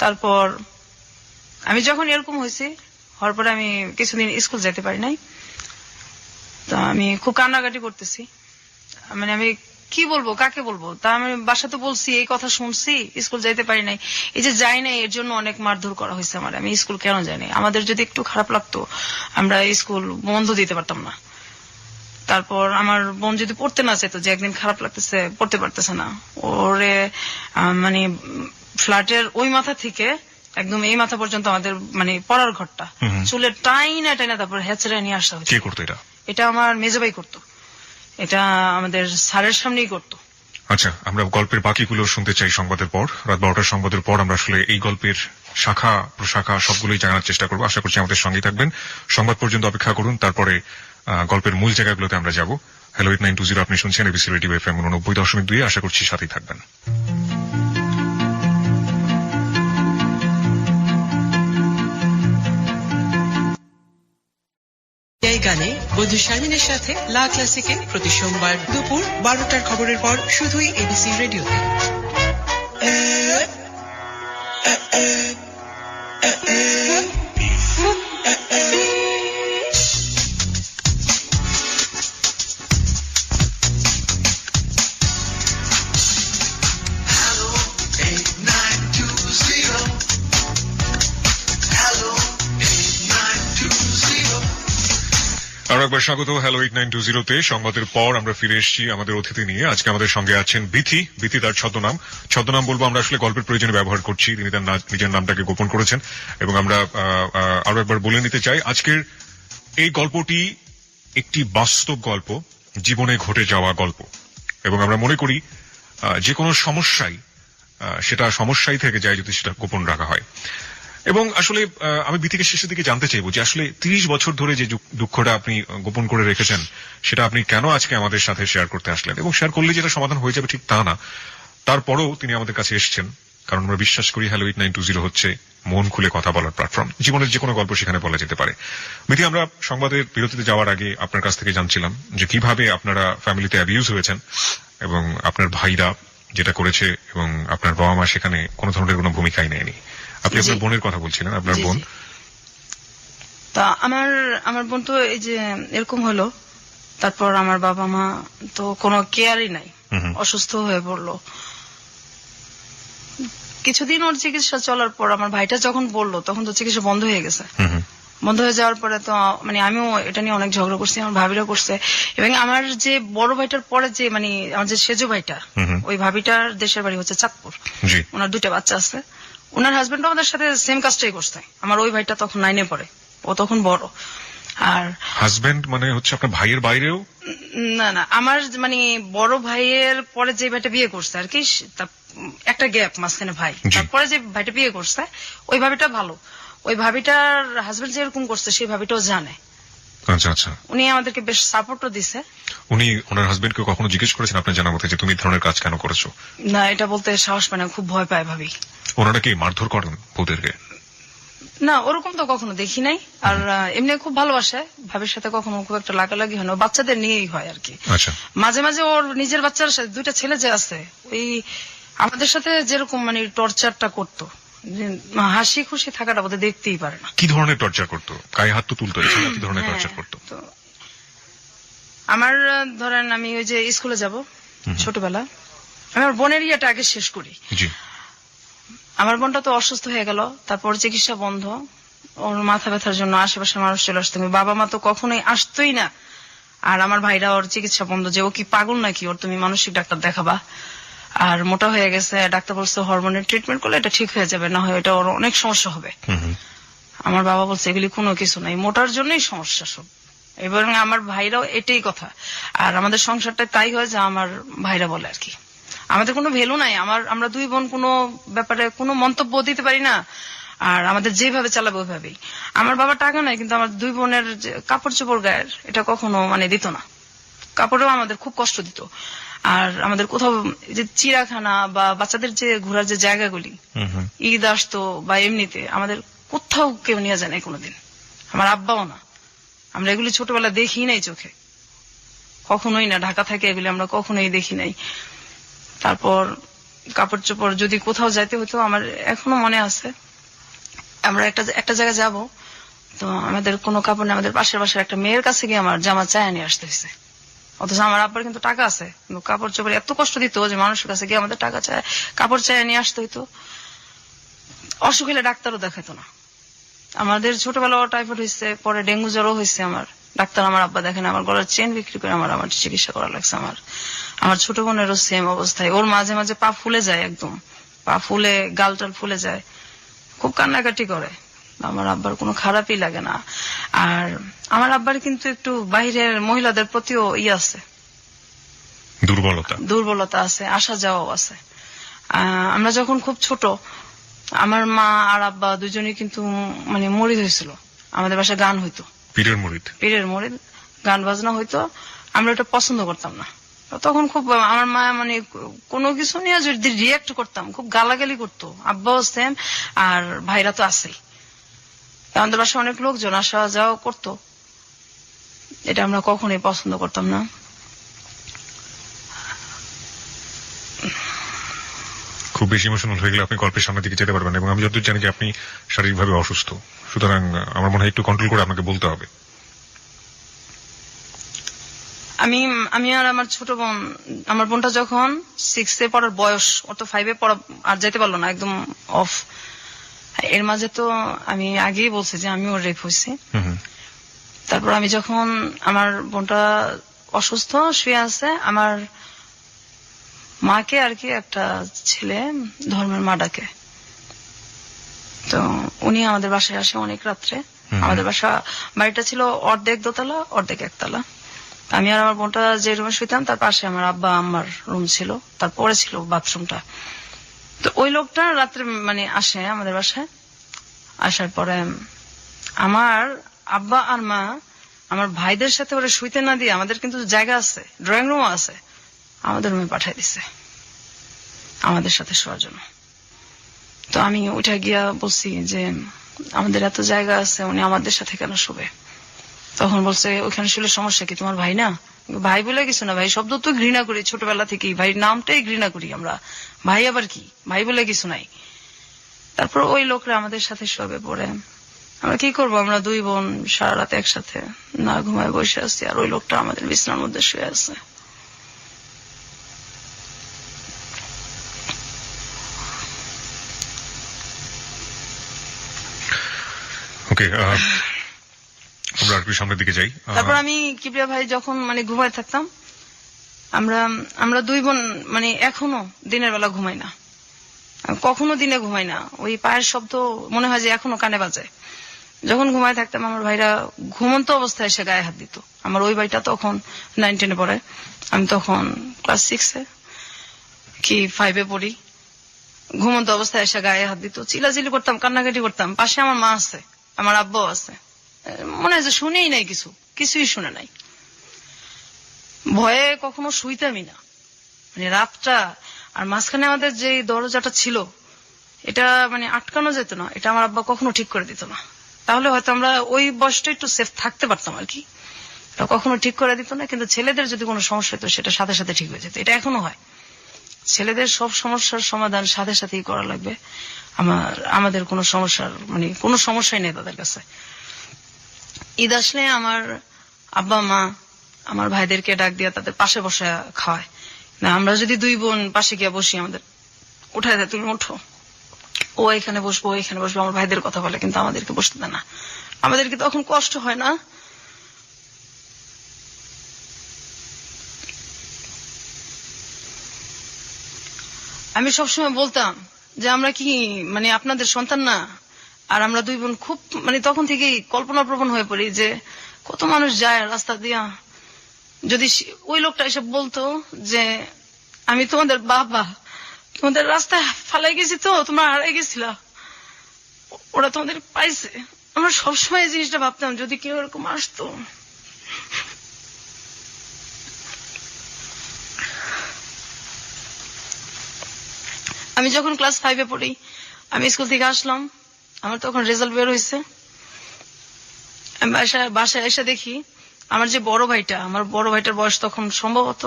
তারপর আমি যখন এরকম হওয়ার পরে আমি কিছুদিন স্কুল যেতে পারি নাই। তো আমি খুব কান্নাকাটি করতেছি, মানে আমি কি বলবো, কাকে বলবো। তা আমি বাসাতে বলছি, এই কথা শুনছি, স্কুল যাইতে পারি নাই। এই যে যাই নাই, এর জন্য অনেক মারধর করা হয়েছে আমার। আমি স্কুল কেন যাই নাই, আমাদের যদি একটু খারাপ লাগতো আমরা স্কুল বন্ধ দিতে পারতাম না। তারপর আমার বোন যদি পড়তে না চাইতো, যে একদিন খারাপ লাগতেছে, পড়তে পারতেছে না, ওরে মানে ফ্ল্যাটের ওই মাথা থেকে একদম এই মাথা পর্যন্ত আমাদের মানে পড়ার ঘরটা চুলের টাইনা টাইনা তারপর হেঁচড়ে নিয়ে আসা হয়েছে। কে করতো এটা? এটা আমার মেজবাই করতো, এটা আমাদের স্যারের সামনেই করতো। আচ্ছা, আমরা গল্পের বাকিগুলো শুনতে চাই সংবাদের পর। রাত 12টার সংবাদের পর আমরা আসলে এই গল্পের শাখা প্রশাখা সবগুলোই জানার চেষ্টা করবো। আশা করছি আমাদের সঙ্গেই থাকবেন, সংবাদ পর্যন্ত অপেক্ষা করুন, তারপরে গল্পের মূল জায়গাগুলোতে আমরা যাব। হ্যালো 8920, আপনি শুনছেন এবিসি রেডিও FM 90.2। আশা করছি সাথেই থাকবেন। এই গানে বন্ধু শাহিনের সাথে লা ক্লাসিকে প্রতি সোমবার দুপুর 12টার খবরের পর শুধুই এবিসি রেডিওতে। আরো একবার স্বাগত হ্যালো 8920-তে। সংবাদের পর আমরা ফিরে এসেছি আমাদের অতিথি নিয়ে। আজকে আমাদের সঙ্গে আছেন বিথি। তার ছদ্মনাম বলবো আমরা আসলে গল্পের প্রয়োজনে ব্যবহার করছি, তিনি তার নিজের নামটাকে গোপন করেছেন। এবং আমরা আরো একবার বলে নিতে চাই, আজকের এই গল্পটি একটি বাস্তব গল্প, জীবনে ঘটে যাওয়া গল্প। এবং আমরা মনে করি যে কোনো সমস্যাই সেটা সমস্যাই থেকে যায় যদি সেটা গোপন রাখা হয়। এবং আসলে আমি বিথিকে শেষের দিকে জানতে চাইবো যে আসলে 30 বছর ধরে যে দুঃখটা আপনি গোপন করে রেখেছেন, সেটা আপনি কেন আজকে আমাদের সাথে শেয়ার করতে আসলেন? এবং শেয়ার করলে যেটা সমাধান হয়ে যাবে ঠিক তা না, তারপরেও তিনি আমাদের কাছে এসেছেন, কারণ আমরা বিশ্বাস করি হ্যালো 8920 হচ্ছে মন খুলে কথা বলার প্ল্যাটফর্ম। জীবনের যে কোনো গল্প সেখানে বলা যেতে পারে। বিথি, আমরা সংবাদের বিরতিতে যাওয়ার আগে আপনার কাছ থেকে জানছিলাম যে কিভাবে আপনারা ফ্যামিলিতে অ্যাবিউজ হয়েছেন এবং আপনার ভাইরা যেটা করেছে এবং আপনার বাবা মা সেখানে কোনো ধরনের কোনো ভূমিকাই নেয়নি। আপনি আপনার বোনের কথা বলছিলেন, আপনার বোন। তা আমার বোন তো এই যে এরকম হলো, তারপর আমার বাবা মা তো কোনো কেয়ারই নাই, অসুস্থ হয়ে পড়লো। কিছুদিন ওর চিকিৎসা চলার পর আমার ভাইটা যখন বললো, তখন তো চিকিৎসা বন্ধ হয়ে গেছে। বন্ধ হয়ে যাওয়ার পরে তো মানে আমিও এটা নিয়ে অনেক ঝগড়া করছি, আমার ভাবিরা করছে। এবং আমার যে বড় ভাইটার পরে যে মানে আমার যে সেজো ভাইটা, ওই ভাবিটার দেশের বাড়ি হচ্ছে চাঁদপুর, ওনার 2টা বাচ্চা আছে। ওনার হাজবেন্ড আমাদের সাথে সেম কাজটাই করছে। আমার ওই ভাইটা তখন 9-এ পড়ে, ও তখন বড়। আর হাজবেন্ড মানে হচ্ছে আপনার ভাইয়ের বাইরেও? না, আমার মানে বড় ভাইয়ের পরে যে ভাইটা বিয়ে করছে আর কি, একটা গ্যাপ মাঝখানে ভাই, তারপরে যে ভাইটা বিয়ে করছে ওই ভাবিটা ভালো। ওই ভাবিটার হাজবেন্ড যেরকম করছে সেই ভাবিটাও জানে। আচ্ছা আচ্ছা। উনি আমাদেরকে বেশ সাপোর্টও দিছে। উনি ওনার হাজবেন্ডকে কখনো জিজ্ঞেস করেছেন আপনার জানা মতে যে তুমি এই ধরনের কাজ কেন করেছো? না, এটা বলতে সাহস পায় না, খুব ভয় পায় ভাবি। ওনারা কি মারধর করেন বউদেরকে? না, ওরকম তো কখনো দেখি নাই। আর এমনি খুব ভালোবাসে, ভাবির সাথে কখনো খুব একটা লাগালাগি হয় না, বাচ্চাদের নিয়েই হয় আর কি। আচ্ছা। মাঝে মাঝে ওর নিজের বাচ্চার সাথে, 2টা ছেলে যে আছে, ওই আমাদের সাথে যেরকম মানে টর্চারটা করতো, যে হাসি খুশি থাকাটা বোধহয় দেখতেই পারে না। কি ধরনের টর্চার করতো? গায়ে হাত তো তুলতো, এছাড়া কি ধরনের হ্যাঁ, টর্চার করতো? তো আমার ধরেন আমি ওই যে স্কুলে যাব ছোটবেলা, আমি আমার বোনের ইয়েটা আগে শেষ করি। জি। আমার বোনটা তো অসুস্থ হয়ে গেল, তারপর চিকিৎসা বন্ধ, ওর মাথা ব্যথার জন্য আশেপাশের মানুষ চলে আসতো, বাবা মা তো কখনোই আসতোই না। আর আমার ভাইরা ওর চিকিৎসা বন্ধ, যে ও কি পাগল নাকি, ওর তুমি মানসিক ডাক্তার দেখাবা, আর মোটা হয়ে গেছে, ডাক্তার বলছে হরমোনের ট্রিটমেন্ট করলে এটা ঠিক হয়ে যাবে, না হয় এটা ওর অনেক সমস্যা হবে। আমার বাবা বলছে এগুলি কোনো কিছু নাই, মোটার জন্যই সমস্যা সব। এবং আমার ভাইরাও এটাই কথা। আর আমাদের সংসারটা তাই হয় যে আমার ভাইরা বলে আর কি, আমাদের কোনো ভ্যালু নাই, আমরা 2 বোন কোনো ব্যাপারে কোনো মন্তব্য দিতে পারি না, আর আমাদের যেভাবে চালাবে ওইভাবেই। আমার বাবা টাকা নাই, কিন্তু আমার 2 বোনের যে কাপড় চোপড় গায়ের, এটা কখনো মানে দিত না, কাপড়েও আমাদের খুব কষ্ট দিত। আর আমাদের কোথাও যে চিড়াখানা বা বাচ্চাদের যে ঘোরার যে জায়গাগুলি, ঈদ আসতো বা এমনিতে, আমাদের কোথাও কেউ নিয়ে যায় নাই কোনোদিন, আমার আব্বাও না। আমরা এগুলি ছোটবেলা দেখি নাই চোখে, কখনোই না, ঢাকা থেকে এগুলি আমরা কখনোই দেখি নাই। তারপর কাপড় চোপড় যদি কোথাও যাইতে হতো, আমার এখনো মনে আছে, আমরা একটা জায়গায় যাব, তো আমাদের কোনো কাপড় নেই, আমাদের পাশের বাসার একটা মেয়ের কাছে গিয়ে আমার জামা চায়া নিয়ে আসতে হয়েছে। অথচ আমার আব্বার কিন্তু টাকা আছে, কিন্তু কাপড় চোপড় এত কষ্ট দিত যে মানুষের কাছে গিয়ে আমাদের টাকা চায়, কাপড় চায়া নিয়ে আসতে হইতো। অসুখ হলে ডাক্তারও দেখাতো না। আমাদের ছোটবেলা টাইফয়েড হয়েছে, পরে ডেঙ্গু জ্বরও হয়েছে, আমার ডাক্তার আমার আব্বা দেখেন, আমার গলার চেন বিক্রি করে আমার চিকিৎসা করা লাগছে। আমার ছোট বোনেরও সেম অবস্থায়, ওর মাঝে মাঝে পা ফুলে যায়, একদম পা ফুলে, গাল টাল ফুলে যায়, খুব কান্নাকাটি করে। আমার আব্বার কোনো খারাপই লাগে না। আর আমার আব্বার কিন্তু একটু বাইরের মহিলাদের প্রতিও আছে, দুর্বলতা আছে, আসা যাওয়াও আছে। আমরা যখন খুব ছোট, আমার মা আর আব্বা দুজনেই কিন্তু মানে মরিদ হয়েছিল, আমাদের বাসায় গান হইতো, পীরের মরিদ গান বাজনা হইতো, আমরা ওটা পছন্দ করতাম না। তখন খুব আমার মা মানে কোনো কিছু নিয়ে যদি রিয়াক্ট করতাম, খুব গালাগালি করতো, আব্বাও সেম, আর ভাইরা তো আছেই। আমাদের বাসায় অনেক লোকজন আসা যাওয়া করতো, এটা আমরা কখনোই পছন্দ করতাম না। খুব বেশি ইমোশনাল হয়ে গেলে আপনি গল্পের সামনের দিকে যেতে পারবেন, এবং আমি যতদূর জানি যে আপনি শারীরিকভাবে অসুস্থ, সুতরাং আমার মনে হয় একটু কন্ট্রোল করে আপনাকে বলতে হবে। আমি আর আমার ছোট বোন, আমার বোনটা যখন 6-এ পড়ার বয়স, ও তো 5-এ পড়া আর যাইতে পারলো না, একদম অফ। এর মাঝে তো আমি আগেই বলছি যে আমিও রেপ হয়েছি। তারপর আমি যখন, আমার বোনটা অসুস্থ শুয়ে আছে, আমার মাকে আর কি একটা ছেলে ধর্মের মা ডাকে, তো উনি আমাদের বাসায় আসে অনেক রাত্রে। আমাদের বাড়িটা ছিল অর্ধেক দোতলা অর্ধেক একতলা। আমি আর আমার বোনটা যে রুমে শুইতাম, তার পাশে আমার আব্বা আম্মার রুম ছিল, তারপরে ছিল বাথরুমটা। তো ওই লোকটা রাত্রে মানে আসে আমাদের বাসায়, আসার পরে আমার আব্বা আর মা আমার ভাইদের সাথে ওরা শুইতে না দিয়ে, আমাদের কিন্তু জায়গা আছে, ড্রয়িং রুমও আছে, আমাদের রুমে পাঠিয়ে দিছে আমাদের সাথে শোয়ার জন্য। তো আমি ওইটা গিয়া বলছি যে আমাদের এত জায়গা আছে, উনি আমাদের সাথে কেন শোবে? তখন বলছে ওইখানে শুলে সমস্যা কি, তোমার ভাই না? ভাই বলে কিছু না, ভাই শব্দ তো ঘৃণা করি ছোটবেলা থেকেই, ভাই নামটাই ঘৃণা করি আমরা, ভাই আবার কি, ভাই বলে কিছু নাই। তারপর ওই লোকরা আমাদের সাথে শোবে, পরে আমরা কি করবো, আমরা 2 বোন সারা রাত একসাথে না ঘুমায় বসে আছি, আর ওই লোকটা আমাদের বিছানার মধ্যে শুয়ে আছে। ওকে, আমরা আর সামনের দিকে যাই। তারপর আমি কিবরিয়া ভাই যখন মানে ঘুমায় থাকতাম, আমরা 2 বোন মানে এখনো দিনের বেলা ঘুমাই না, কখনো দিনে ঘুমাই না, ওই পায়ের শব্দ মনে হয় যে এখনো কানে বাজে। যখন ঘুমায় থাকতাম, আমার ভাইরা ঘুমন্ত অবস্থায় এসে গায়ে হাত দিত। আমার ওই ভাইটা তখন 9-10-এ পড়ে, আমি তখন ক্লাস 6-এ কি 5-এ পড়ি। ঘুমন্ত অবস্থায় এসে গায়ে হাত দিত, চিলাচিলি করতাম, কান্নাকাটি করতাম। পাশে আমার মা আছে, আমার আব্বাও আছে, মনে হয় যে শুনেই নাই, কিছুই শুনে নাই। ভয়ে কখনো শুইতামই না, মানে রাতটা। আর মাঝখানে আমাদের যে দরজাটা ছিল, এটা মানে আটকানো যেত না, এটা আমার আব্বা কখনো ঠিক করে দিত না। তাহলে হয়তো আমরা ওই বয়সটা একটু সেফ থাকতে পারতাম আর কি। কখনো ঠিক করে দিত না, কিন্তু ছেলেদের যদি কোনো সমস্যা হতো সেটা সাথে সাথে ঠিক হয়ে যেত। এটা এখনো হয়, ছেলেদের সব সমস্যার সমাধান সাথে সাথেই করা লাগবে। আমাদের কোনো সমস্যার মানে কোনো সমস্যাই নেই তাদের কাছে। ঈদ আসলে আমার আব্বা মা আমার ভাইদেরকে ডাক দিয়ে তাদের পাশে বসে খাওয়ায় না। আমরা যদি দুই বোন পাশে গিয়ে বসি, আমাদের উঠায় দেয়, তুমি ওঠো, ও এখানে বসবো, এখানে বসবো, আমার ভাইদের কথা বলে, কিন্তু আমাদেরকে বসতে দেয় না। আমাদেরকে তখন কষ্ট হয় না? আমি সবসময় বলতাম যে আমরা কি মানে আপনাদের সন্তান না? আর আমরা দুই বোন খুব মানে তখন থেকেই কল্পনা প্রবণ হয়ে পড়ি যে কত মানুষ যায় রাস্তা দিয়া, যদি ওই লোকটা এসে বলতো যে আমি তোমাদের বাবা, তোমাদের রাস্তায় ফালাই গেছি, তো তোমরা হারাই গেছিলা, ওরা তোমাদের পাইছে। আমরা সবসময় এই জিনিসটা ভাবতাম, যদি কেউ এরকম আসতো। আমি যখন ক্লাস 5-এ পড়ি, আমি স্কুল থেকে আসলাম, আমার তখন রেজাল্ট বের হয়েছে। আমি বাসায় এসে দেখি আমার যে বড় ভাইটা, আমার বড় ভাইটার বয়স তখন সম্ভবত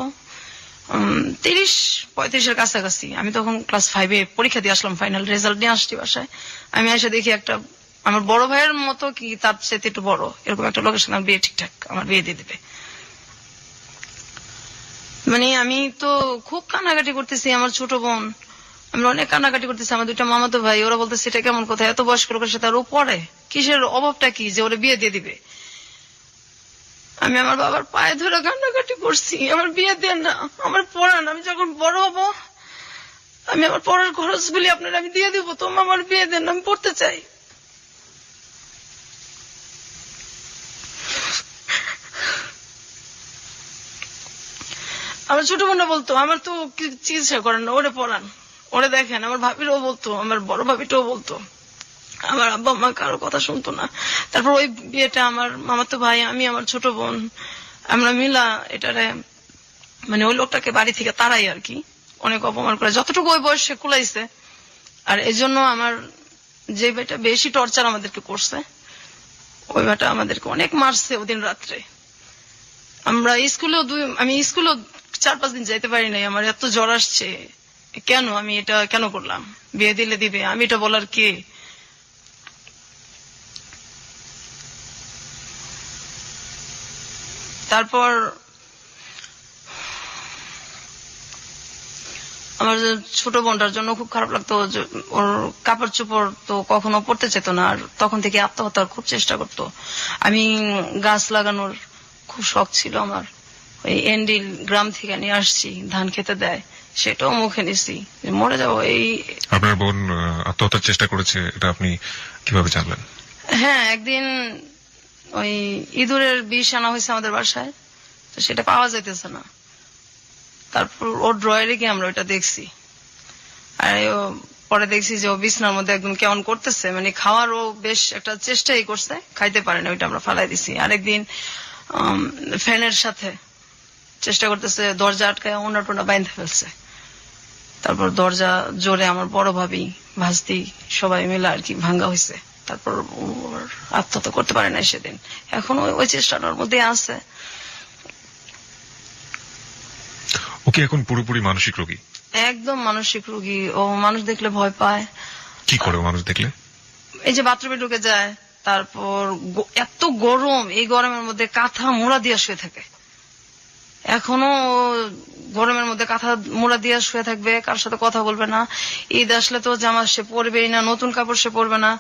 30-35-এর কাছাকাছি। আমি তখন ক্লাস 5-এ পরীক্ষা দিয়ে আসলাম, ফাইনাল রেজাল্ট নিয়ে আসছি বাসায়। আমি এসে দেখি একটা আমার বড় ভাইয়ের মতো কি তার চেয়ে একটু বড় এরকম একটা লোকের সঙ্গে বিয়ে ঠিকঠাক আমার বিয়ে দিয়ে দিবে। মানে আমি তো খুব কান্নাকাটি করতেছি, আমার ছোট বোন, আমরা অনেক কান্নাকাটি করতেছি, আমার দুইটা মামাতো ভাই, ওরা বলতেছে এটা কেমন কথা, এত বয়স্ক লোকের সাথে আর ও পড়ে, কিসের অভাবটা কি যে ওরা বিয়ে দিয়ে দিবে। আমি আমার বাবার পায়ে ধরে কান্নাকাটি করছি, আমার বিয়ে দেন না, আমার পড়ান, আমি যখন বড় হব আমি আমার পড়ার খরচগুলি আপনারা আমি দিয়ে দেবো, তো আমার বিয়ে দেন, আমি পড়তে চাই। আমার ছোট বোনরা বলতো আমার তো চিকিৎসা করেন না, ওরে পড়ান, ওরে দেখেন। আমার ভাবিরও বলতো, আমার বড় ভাবিটাও বলতো। আমার আব্বা মা কারো কথা শুনতো না। তারপর ওই বিয়েটা আমার মামাতো ভাই, আমি, আমার ছোট বোন, আমরা মিলা এটারে মানে ওই লোকটাকে বাড়ি থেকে তাড়াই আর কি, অনেক অপমান করে যতটুকু ওই বয়সে কুলাইছে। আর এই জন্য আমার যে ভাইটা বেশি টর্চার আমাদেরকে করছে, ওই ভাইটা আমাদেরকে অনেক মারছে ওদিন রাত্রে। আমরা আমি স্কুলেও 4-5 দিন যাইতে পারি নাই, আমার এত জ্বর আসছে। কেন আমি এটা কেন করলাম? বিয়ে দিলে দিবে, আমি এটা বলার কে? তারপর আমার ছোট বোনটার জন্য খুব খারাপ লাগতো, ওর কাপড় চোপড় তো কখনো পড়তে চেত না, আর তখন থেকে আত্মহত্যার খুব চেষ্টা করতো। আমি গাছ লাগানোর খুব শখ ছিল আমার, ওই এন্ডিল গ্রাম থেকে নিয়ে আসছি, ধান খেতে দেয়, সেটাও মুখে নিছি, মরে যাবো এই। আপনার বোন আত্মহত্যার চেষ্টা করেছে, এটা আপনি কিভাবে জানলেন? হ্যাঁ, একদিন ওই ইঁদুরের বিষ আনা হয়েছে আমাদের বাসায়, তো সেটা পাওয়া যাইতেছে না। তারপর ওর ড্রয়ারে গিয়ে আমরা ওইটা দেখছি, আর পরে দেখছি যে ও বিছনার মধ্যে একদম কেমন করতেছে, মানে খাওয়ার ও বেশ একটা চেষ্টাই করছে, খাইতে পারে না, ওইটা আমরা ফালাই দিছি। আরেকদিন ফ্যানের সাথে চেষ্টা করতেছে, দরজা আটকায় ওনার টোনা বাইন্ধে ফেলছে। তারপর দরজা জোরে আমার বড় ভাবি, ভাস্তি সবাই মিলে আর কি ভাঙ্গা হয়েছে। তারপর আত্মহত্যা করতে পারে না সেদিন, এখন ওই চেষ্টাটার মধ্যে আছে। ওকে এখন পুরোপুরি মানসিক রোগী? একদম মানসিক রোগী। ও মানুষ দেখলে ভয় পায়। কি করে মানুষ দেখলে? এই যে বাথরুমে ঢুকে যায়, তারপর এত গরম, এই গরমের মধ্যে কাঁথা মোড়া দিয়ে শুয়ে থাকে। এখনো গরমের মধ্যে কাঁথা মোড়া দিয়ে শুয়ে থাকবে, কার সাথে কথা বলবে না। ঈদ আসলে তো জামা সে পরবেই না, নতুন কাপড় সে পরবে না।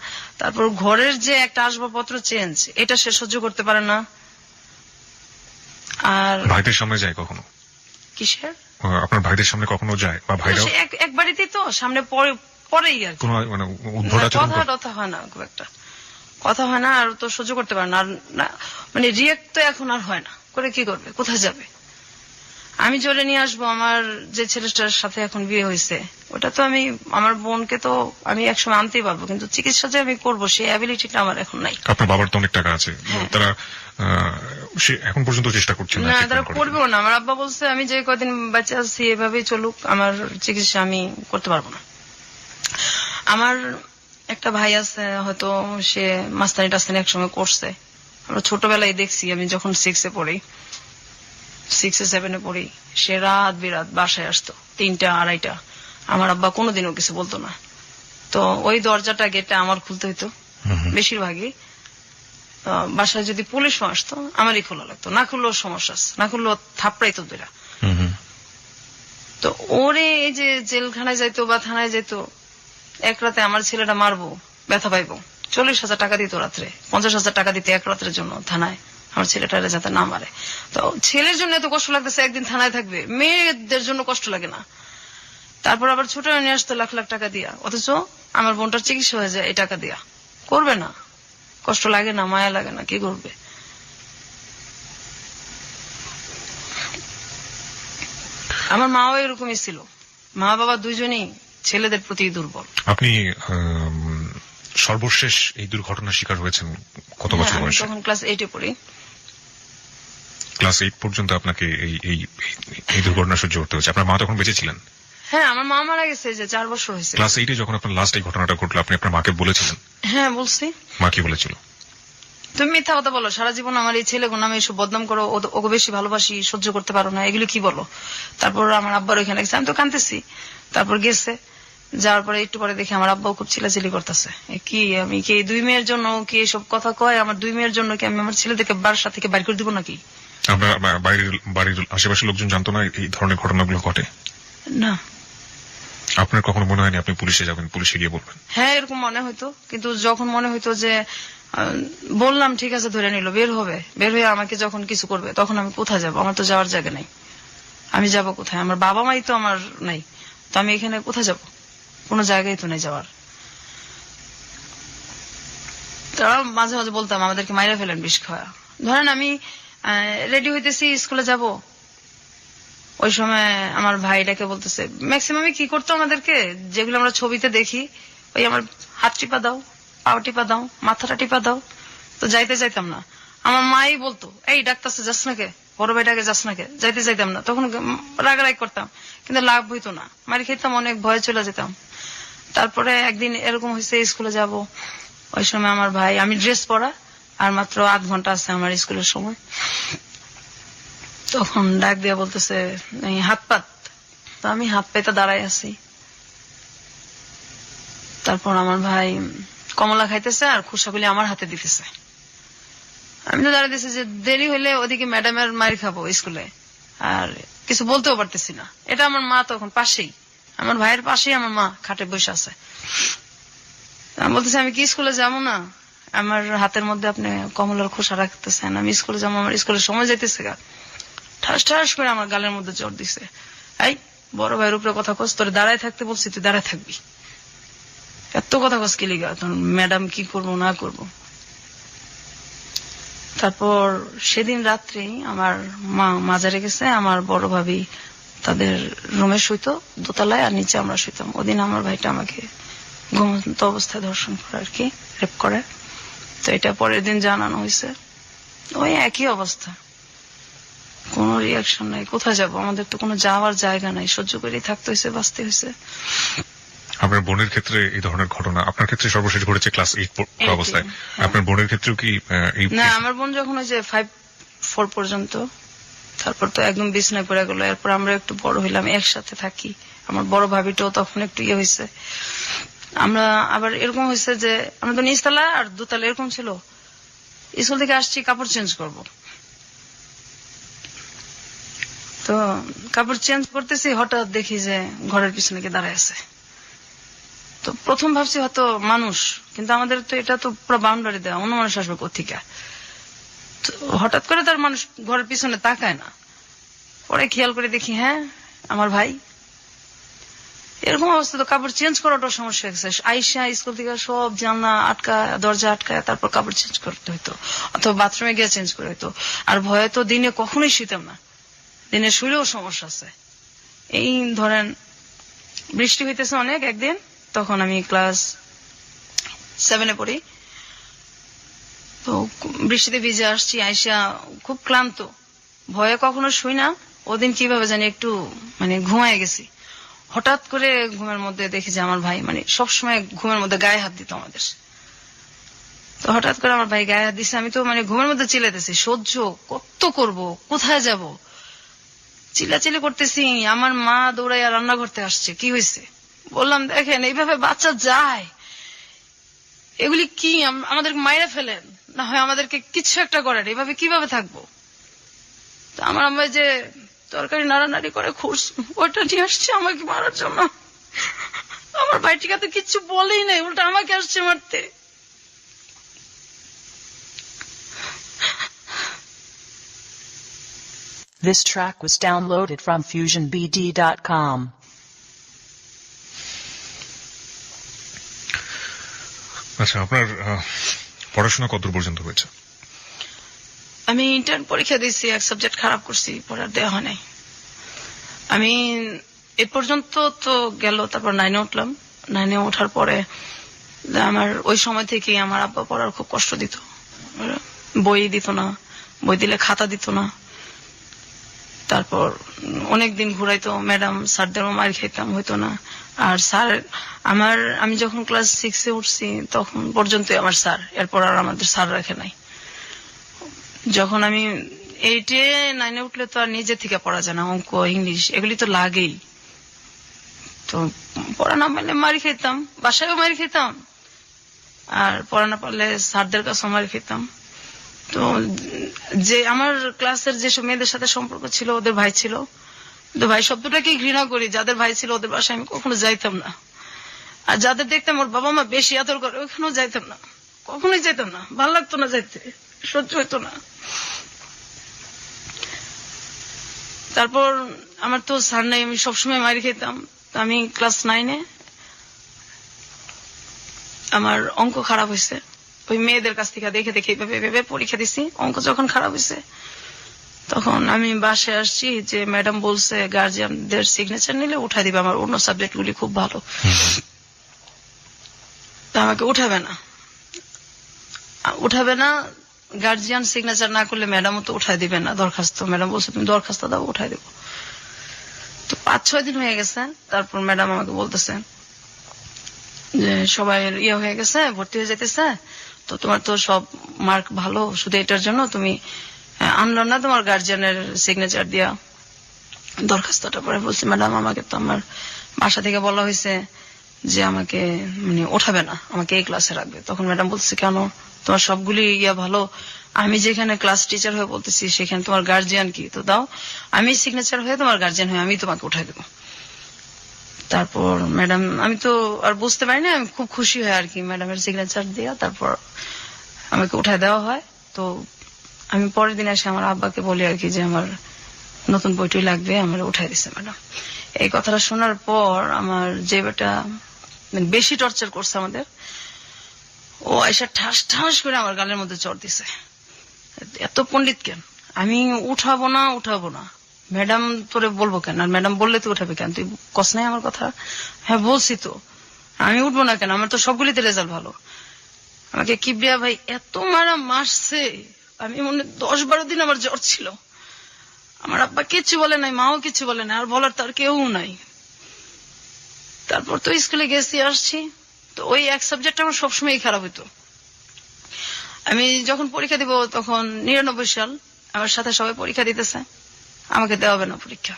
তারপর ঘরের যে একটা আসবাবপত্র চেঞ্জ, এটা সে সহ্য করতে পারে না। আর ভাইদের সামনে যায় কখনো? কিসের? আপনার ভাইদের সামনে কখনো যায়? বা ভাইরাও এক বাড়িতেই তো, সামনে পরেই আর কোনো মানে উদ্ভট আচরণ করে? কথা হয় না, খুব একটা কথা হয় না, আর তো সহ্য করতে পারে না। আর মানে রিয়েক্ট তো এখন আর হয় না, করে কি করবে, কোথায় যাবে? আমি জোরে নিয়ে আসবো আমার যে ছেলেটার সাথে এখন বিয়ে হয়েছে, ওটা তো আমি আমার বোনকে তো আমি একসময় আনতেই পারবো, কিন্তু চিকিৎসা যে আমি করবো সেই অ্যাবিলিটিটা আমার এখন নাই। আপনার বাবার তো অনেক টাকা আছে, হ্যাঁ। তারা সে এখন পর্যন্ত চেষ্টা করছে না না, treatment তারা করার করবেও জন্য। না। আমার আব্বা বলছে আমি যে কদিন বাচ্চা আছি এভাবেই চলুক, আমার চিকিৎসা আমি করতে পারবো না। আমার একটা ভাই আছে, হয়তো সে মাস্তানি টাস্তানি একসময় করছে, আমরা ছোটবেলায় দেখছি। আমি যখন 6-এ পড়ি, 6-7-এ পড়ি, সে রাত বিরাত বাসায় আসতো 3টা 2:30টা। আমার আব্বা কোনোদিনও কিছু বলতো না। তো ওই দরজাটা গেটটা আমার খুলতে হইতো বেশিরভাগই। বাসায় যদি পুলিশও আসতো আমারই খোলা লাগতো, না খুললেও সমস্যা আছে, না খুললেও থাপড়াইতো দুইটা। তো ওরে এই যে জেলখানায় যাইতো বা থানায় যাইতো, এক রাতে আমার ছেলেটা মারবো, ব্যথা পাইবো, 40,000 টাকা দিত রাত্রে, 50,000 টাকা দিতে এক রাতের জন্য থানায়, আমার ছেলেটারে যাতে না মারে। তো ছেলের জন্য এত কষ্ট লাগতেছে, একদিন থানায় থাকবে, মেয়েদের জন্য কষ্ট লাগে না। তারপর আবার ছোট নিয়ে আসতো লাখ লাখ টাকা দিয়া, অথচ আমার বোনটার চিকিৎসা হয়ে যায় এই টাকা দিয়া। করবে না? কষ্ট লাগে না? মায়া লাগে না? কি করবে? আমার মাও এরকমই ছিল, মা বাবা দুইজনই ছেলেদের প্রতি দুর্বল। আপনি সর্বশেষ এই দুর্ঘটনার শিকার হয়েছেন কত বছর হ্যাঁ, আমি বয়সে? তখন ক্লাস 8-এ পড়ি। ক্লাস 8 পর্যন্ত আপনাকে এই দুর্ঘটনা সহ্য করতে হয়েছে। আপনার মা তখন বেঁচে ছিলেন? হ্যাঁ, আমার মা মারা গেছে যে 4 বছর হয়েছে। ক্লাস 8-এ যখন আপনার লাস্ট এই ঘটনাটা ঘটলো, আপনি আপনার মাকে বলেছিলেন? হ্যাঁ, বলছি। মা কি বলেছিল? তুমি মিথ্যা কথা বলো, সারা জীবন আমার এই ছেলে নামে এসব বদনাম করো, ওকে বেশি ভালোবাসি, সহ্য করতে পারো না, এগুলো কি বলো? তারপর আমার আব্বার ওইখানে গেছে, আমি তো কাঁদতেছি। তারপর গেছে, যাওয়ার পরে একটু পরে দেখি আমার আব্বাও খুব চিল্লাচিল্লি করতেছে। কি আমি কি 2 মেয়ের জন্য কি এসব কথা কয়? আমার 2 মেয়ের জন্য কি আমি আমার ছেলেদেরকে বাসা থেকে বাইর করে দিব নাকি? আপনার বাড়ির আশেপাশের লোকজন জানতো না এই ধরনের ঘটনাগুলো ঘটে? না। আপনার কখনো মনে হয়নি আপনি পুলিশে যাবেন, পুলিশে গিয়ে বলবেন? হ্যাঁ, এরকম মনে হইতো, কিন্তু যখন মনে হইতো যে বললাম ঠিক আছে ধরে নিল, বের হয়ে আমাকে যখন কিছু করবে, তখন আমি কোথায় যাব? আমার তো যাওয়ার জায়গা নাই, আমি যাব কোথায়? আমার বাবা মাই তো আমার নাই, তো আমি এখানে কোথায় যাব? কোনো জায়গায় তো নাই যাওয়ার। তারা মাঝে মাঝে বলতাম আমাদেরকে মাইরা ফেলেন বিষ খাওয়া। ধরেন আমি রেডি হইতেছি স্কুলে যাব, ওই সময় আমার ভাইটাকে বলতেছে, ম্যাক্সিমামই কি করতো আমাদেরকে, যেগুলো আমরা ছবিতে দেখি, ওই আমার হাত টিপা দাও, পাও টিপা দাও, মাথাটা টিপা দাও। তো যাইতাম না। আমার মাই বলতো, এই ডাকতেছে যাস না কে, বড় ভাইটাকে যাস না কে? যাইতাম না। তখন রাগারাগ করতাম, কিন্তু লাভ হইতো না, মারি খেতাম, অনেক ভয়ে চলে যেতাম। তারপরে একদিন এরকম হয়েছে, স্কুলে যাব, ওই সময় আমার ভাই, আমি ড্রেস পরা আর মাত্র 8 ঘন্টা আছে আমার স্কুলের সময়, তখন ডাক দিয়া বলতেছে হাত পাত। তো আমি হাত পাইতে দাঁড়াই আছি। তারপর আমার ভাই কমলা খাইতেছে আর খুশাগুলি আমার হাতে দিতেছে। আমি তো দাঁড়াই দিয়েছি যে দেরি হইলে ওদিকে ম্যাডামের মার খাবো স্কুলে, আর কিছু বলতেও পারতেছি না। এটা আমার মা তখন পাশেই, আমার ভাইয়ের পাশেই আমার মা খাটে বসে আছে। আমি বলতেছি আমি কি স্কুলে যাবো না? আমার হাতের মধ্যে আপনি কমলার খোসা রাখতেছেন, আমি স্কুলে যাবো, আমার স্কুলের সময় যাইতেছে গা। ঠাস ঠাস করে আমার গালের মধ্যে জোর দিছে, এই বড় ভাইয়ের উপরে কথা কস, তোর দাঁড়ায় থাকতে বলছি, তুই দাঁড়ায় থাকবি, এত কথা কস কি লিগা? ম্যাডাম কি করবো না করবো। তারপর সেদিন রাত্রে আমার মা মাজারে গেছে, আমার বড় ভাবি তাদের রুমে শুইতো দোতলায়, আর নিচে আমরা শুইতাম। ওদিন আমার ভাইটা আমাকে ঘুমন্ত অবস্থায় ধর্ষণ করে, আর কি রেপ করে। তো এটা পরের দিন জানানো হয়েছে, ওই একই অবস্থা, কোনো রিয়াকশন নাই। কোথায় যাব? আমাদের তো কোনো যাওয়ার জায়গা নাই, সহ্য করেই থাকতে হয়েছে, বাঁচতে হয়েছে। আপনার বোনের ক্ষেত্রে এই ধরনের ঘটনা, আপনার ক্ষেত্রে সর্বশেষ ঘটেছে ক্লাস 8 অবস্থায়, আপনার বোনের ক্ষেত্রেও কি না, আমার বোন যখন ওই যে 5-4 পর্যন্ত, তারপর তো একদম বিছনায় পড়ে গেল। এরপর আমরা একটু বড় হইলাম, একসাথে থাকি। আমার বড় ভাবিটাও তখন একটু ইয়ে হয়েছে। আমরা আবার এরকম হয়েছে যে আমরা তো নিচতলা আর দোতলা এরকম ছিল, স্কুল থেকে আসছি কাপড় চেঞ্জ করব, তো কাপড় চেঞ্জ করতেছি, হঠাৎ দেখি যে ঘরের পিছনে কে দাঁড়ায় আছে। তো প্রথম ভাবছি হয়তো মানুষ, কিন্তু আমাদের তো এটা তো পুরো বাউন্ডারি দেওয়া, অন্য মানুষ আসবে কোথেকে। তো হঠাৎ করে তার মানুষ ঘরের পিছনে তাকায় না, পরে খেয়াল করে দেখি হ্যাঁ আমার ভাই। এরকম অবস্থা, তো কাপড় চেঞ্জ করাটাও সমস্যা হয়েছে। আইসা স্কুল থেকে সব জানলা আটকায়, দরজা আটকায়, তারপর কাপড় চেঞ্জ করতে হইতো, অথবা বাথরুমে গিয়ে চেঞ্জ করে হইতো। আর ভয়ে তো দিনে কখনোই শুইতাম না, দিনে শুলেও সমস্যা আছে। এই ধরেন বৃষ্টি হইতেছে অনেক একদিন, তখন আমি ক্লাস 7-এ পড়ি। তো বৃষ্টিতে ভিজে আসছি, আইসা খুব ক্লান্ত, ভয়ে কখনো শুই না। ওদিন কিভাবে জানি একটু মানে ঘুমায় গেছি। হঠাৎ করে ঘুমের মধ্যে দেখি যে আমার ভাই মানে সবসময় ঘুমের মধ্যে গায়ে হাত দিত আমাদের। তো হঠাৎ করে আমার ভাই গায়ে হাত দিছে। আমি তো মানে ঘুমের মধ্যে চিল্লাইতেছি, সহ্য কত করব, কোথায় যাব, চিল্লাচিল্লি করতেছি। আমার মা দৌড়াইয়া রান্না করতে আসছে। কি হয়েছে বললাম, দেখেন এইভাবে বাচ্চা যায়, এগুলি কি আমাদের মাইরে ফেলেন, না হয় আমাদেরকে কিছু একটা করেন, এভাবে কিভাবে থাকবো। তো আমার আম্মা যে তরকারি নাড়ানাড়ি করে খুঁড়ছে, ওইটা নিয়ে আসছে আমাকে মারার জন্য। আমার ভাইটিকে তো কিচ্ছু বলেই নাই, উল্টা আমাকে আসছে মারতে। This track was downloaded from FusionBD.com. আচ্ছা, আপনার পড়াশোনা কতদূর পর্যন্ত হয়েছে? আমি ইন্টার্ন পরীক্ষা দিয়েছি, এক সাবজেক্ট খারাপ করছি, পড়ার দেওয়া হয় নাই। আমি এ পর্যন্ত তো গেল, তারপর 9-এ উঠলাম। 9-এ ওঠার পরে আমার ওই সময় থেকে আমার আব্বা পড়ার খুব কষ্ট দিত। বই দিত না, বই দিলে খাতা দিত না। তারপর অনেকদিন ঘুরাইতো, ম্যাডাম স্যারদেরও মার খেতাম, হইতো না। আর স্যার আমি যখন ক্লাস 6-এ উঠছি তখন পর্যন্ত আমার স্যার, এরপর আর আমাদের স্যার রাখে নাই। যখন আমি 8-এ 9-এ উঠলে তো আর নিজে থেকে পড়া যায় না, অঙ্ক ইংলিশ এগুলি তো লাগেই। তো পড়া না পারলে মারি খেতাম, বাসায়ও মারি খেতাম, আর পড়া না পারলে স্যারদের কাছেও মারি খেতাম। তো যে আমার ক্লাসের যেসব মেয়েদের সাথে সম্পর্ক ছিল, ওদের ভাই ছিল। তো ভাই শব্দটাকেই ঘৃণা করি। যাদের ভাই ছিল ওদের বাসায় আমি কখনো যাইতাম না। আর যাদের দেখতাম ওর বাবা মা বেশি আদর করে, ওইখানেও যাইতাম না, কখনোই যাইতাম না, ভালো লাগতো না যাইতে, সহ্য হইতো না। তারপর আমার তো স্যার নাই, আমি সবসময় মারি খেতাম। আমি ক্লাস 9-এ আমার অঙ্ক খারাপ হয়েছে, ওই মেয়েদের কাছ থেকে দেখে দেখে ভেবে পরীক্ষা দিছি। অঙ্ক যখন খারাপ হয়েছে তখন আমি বাসায় আসছি, যে ম্যাডাম বলছে গার্জিয়ানদের সিগনেচার নিলে উঠাই দিবে, আমার অন্য সাবজেক্ট গুলি খুব ভালো, তা আমাকে উঠাবে না। গার্জিয়ান সিগনেচার না করলে ম্যাডামও তো উঠাই দিবে না দরখাস্ত। ম্যাডাম বলছে তুমি দরখাস্ত দাও, উঠাই দেবো। তো 5-6 দিন হয়ে গেছে। তারপর ম্যাডাম আমাকে বলতেছে যে সবাই ইয়ে হয়ে গেছে, ভর্তি হয়ে যেতেছে, তো তোমার তো সব মার্ক ভালো, শুধু এটার জন্য তুমি আনলো না তোমার গার্জিয়ানের সিগনেচার দিয়া দরখাস্তটা। পরে বলছি ম্যাডাম আমাকে তো আমার বাসা থেকে বলা হয়েছে যে আমাকে মানে ওঠাবে না, আমাকে এই ক্লাসে রাখবে। তখন ম্যাডাম বলছে কেন, তোমার সবগুলি ভালো, আমি যেখানে ক্লাস টিচার হয়ে বলতেছি সেখানে তোমার গার্জিয়ান কি, তো দাও আমি সিগনেচার হয়ে তোমার গার্জিয়ান হয়ে আমি তোমাকে উঠাই দেবো। তারপর ম্যাডাম, আমি তো আর বুঝতে পারি না, আমি খুব খুশি হই আর কি ম্যাডামের সিগনেচার দিয়া। তারপর আমাকে উঠাই দেওয়া হয়। তো আমি পরের দিন এসে আমার আব্বাকে বলি আর কি যে আমার নতুন বইটি লাগবে, আমার উঠাই দিছে ম্যাডাম। এই কথাটা শোনার পর আমার যে বেটা বেশি টর্চার করছে আমাদের, ও এসে ঠাস ঠাস করে আমার গালের মধ্যে চড় দিছে, এত পণ্ডিত কেন, আমি উঠাবো না। ম্যাডাম তোরে বলবো কেন, আর ম্যাডাম বললে তুই উঠাবে কেন, তুই কস নাই আমার কথা? হ্যাঁ বলছি তো, আমি উঠবো না কেন, আমার তো সবগুলিতে রেজাল্ট ভালো। আমাকে কিবরিয়া ভাই এত মারছে, আমি মনে 10-12 দিন আমার জ্বর ছিল। আমার আব্বা কিচ্ছু বলে নাই, মাও কিছু বলে নাই, আর বলার তার কেউ নাই। তারপর তো স্কুলে গেছি আসছি, তো ওই এক সাবজেক্ট আমার সবসময় খারাপ হইতো। আমি যখন পরীক্ষা দিব তখন 99 সাল, আমার সাথে সবাই পরীক্ষা দিতেছে, আমাকে দেওয়া হবে না পরীক্ষা,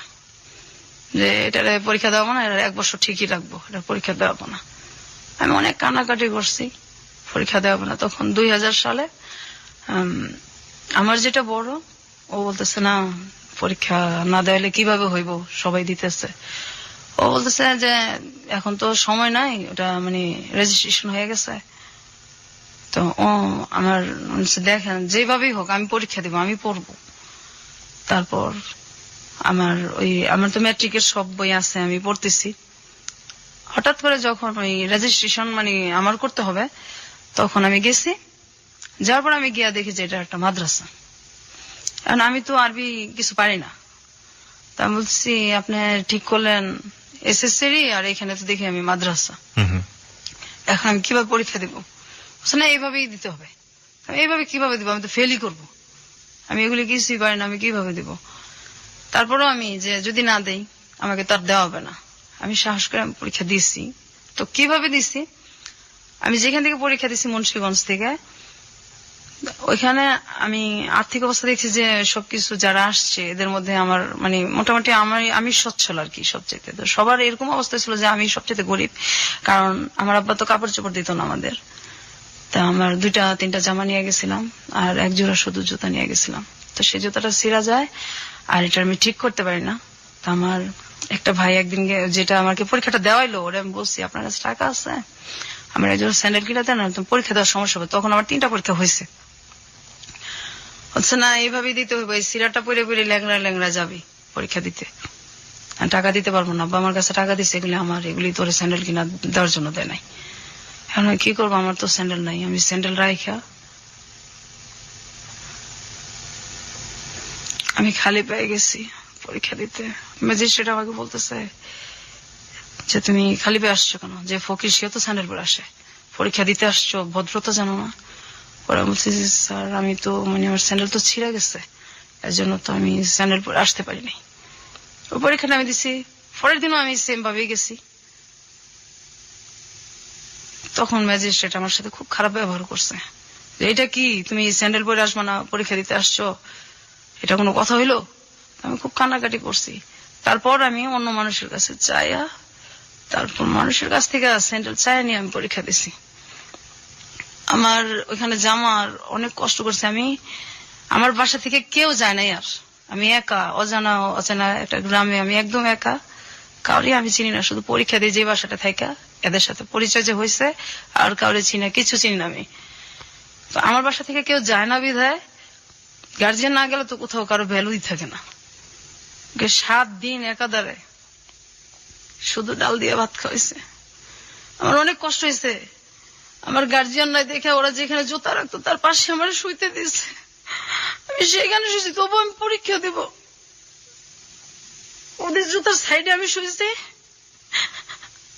যে এটার পরীক্ষা দেওয়া না, এটা 1 বছর ঠিকই রাখবো, এটা পরীক্ষা দেওয়া না। আমি অনেক কান্নাকাটি করছি, পরীক্ষা দেওয়া না। তখন 2000 সালে আমার যেটা বড়, ও বলতেছে না পরীক্ষা না দেওয়ালে কিভাবে হইব, সবাই দিতেছে। ও বলতেছে যে এখন তো সময় নাই, ওটা মানে রেজিস্ট্রেশন হয়ে গেছে। তো ও আমার দেখেন যেভাবেই হোক আমি পরীক্ষা দিব, আমি পড়বো। তারপর আমার তো ম্যাট্রিকের সব বই আছে, আমি পড়তেছি। হঠাৎ করে যখন ওই রেজিস্ট্রেশন মানে আমার করতে হবে, তখন আমি গেছি। যাওয়ার পর আমি গিয়া দেখি যে এটা একটা মাদ্রাসা। কারণ আমি তো আরবি কিছু পারি না, তা আমি বলছি আপনি ঠিক করলেন এসএসসি আর এখানে তো দেখি আমি মাদ্রাসা, এখন আমি কিভাবে পরীক্ষা দিব? বলছে না এইভাবেই দিতে হবে। আমি এইভাবে কিভাবে দিব, আমি তো ফেলই করবো, আমি এগুলি কিছুই পারি না, আমি কিভাবে দিব? তারপরেও আমি যে যদি না দেই আমাকে তার দেওয়া হবে না, আমি সাহস করে আমি পরীক্ষা দিছি। তো কিভাবে দিছি, আমি যেখান থেকে পরীক্ষা দিছি মুন্সিগঞ্জ থেকে, ওইখানে আমি আর্থিক অবস্থা দেখছি যে সবকিছু যারা আসছে এদের মধ্যে আমার মানে মোটামুটি আমি সচ্ছল আর কি সবচেয়ে। তো সবার এরকম অবস্থা ছিল যে আমি সবচেয়ে গরিব, কারণ আমার আব্বা তো কাপড় চোপড় দিত না আমাদের। তা আমার 2-3টা জামা নিয়ে গেছিলাম আর এক জোড়া শুধু জুতা নিয়ে গেছিলাম। তো সেই জুতাটা ছিঁড়া যায় আর এটা আমি ঠিক করতে পারি না। তা আমার একটা ভাই একদিন যেটা আমাকে পরীক্ষাটা দেওয়াইলো, ওরা আমি বলছি আপনার কাছে টাকা আছে, আমার এক জোড়া স্যান্ডেল কিনে দেন, তুমি পরীক্ষা দেওয়ার সমস্যা হবে। তখন আমার 3টা পরীক্ষা হয়েছে। হচ্ছে না এইভাবেই দিতে হইব, এই সিরাটা পরে পরে ল্যাংড়া ল্যাংড়া যাবি পরীক্ষা দিতে, আর টাকা দিতে পারবো না। আব্বা আমার কাছে টাকা দিচ্ছে, এগুলি আমার, এগুলি তোর স্যান্ডেল কিনা দেওয়ার জন্য দেয় নাই। এখন আমি কি করবো, আমার তো স্যান্ডেল নাই। আমি স্যান্ডেল রাইখা আমি খালি পেয়ে গেছি পরীক্ষা দিতে। ম্যাজিস্ট্রেট আমাকে বলতেছে যে তুমি খালি পেয়ে আসছো কেন, যে ফকির সেও তো স্যান্ডেল পরে আসে, পরীক্ষা দিতে আসছো, ভদ্রতা জানো না? ওরা বলছে যে স্যার আমি তো মানে আমার স্যান্ডেল তো ছিঁড়ে গেছে, এর জন্য তো আমি স্যান্ডেল পরে আসতে পারিনি। ওই পরীক্ষাটা আমি দিছি, পরের দিনও আমি সেম ভাবেই গেছি। তখন ম্যাজিস্ট্রেট আমার সাথে খুব খারাপ ব্যবহার করছে, যে এটা কি তুমি স্যান্ডেল পরে আসবা না, পরীক্ষা দিতে আসছো, এটা কোনো কথা হইলো? আমি খুব কান্নাকাটি করছি। তারপর আমি অন্য মানুষের কাছে চাইয়া, তারপর মানুষের কাছ থেকে স্যান্ডেল চাইয়া নিয়ে আমি পরীক্ষা দিছি। আমার ওইখানে জামার অনেক কষ্ট করছে আমি, আমার বাসা থেকে কেউ যায় নাই, আর আমি একা অজানা একটা গ্রামে, আমি একদম একা, কাউরে আমি চিনি না, শুধু পরীক্ষা দিয়ে যে বাসাটা থাকা এদের সাথে পরিচয় যে হয়েছে, আর কাউরে চিনি না, কিছু চিনি না আমি। তো আমার বাসা থেকে কেউ যায় না বিধায় গার্জিয়ান না গেলে তো কোথাও কারো ভ্যালুই থাকে না। 7 দিন একাধারে শুধু ডাল দিয়ে ভাত খাওয়াইছে, আমার অনেক কষ্ট হয়েছে। আমার গার্জিয়ান নাই দেখে ওরা যেখানে জুতা রাখতো তার পাশে আমার শুইতে দিয়েছে, আমি সেখানে শুয়েছি, তবু আমি পরীক্ষা দিব। ওদের জুতার সাইডে আমি শুয়েছি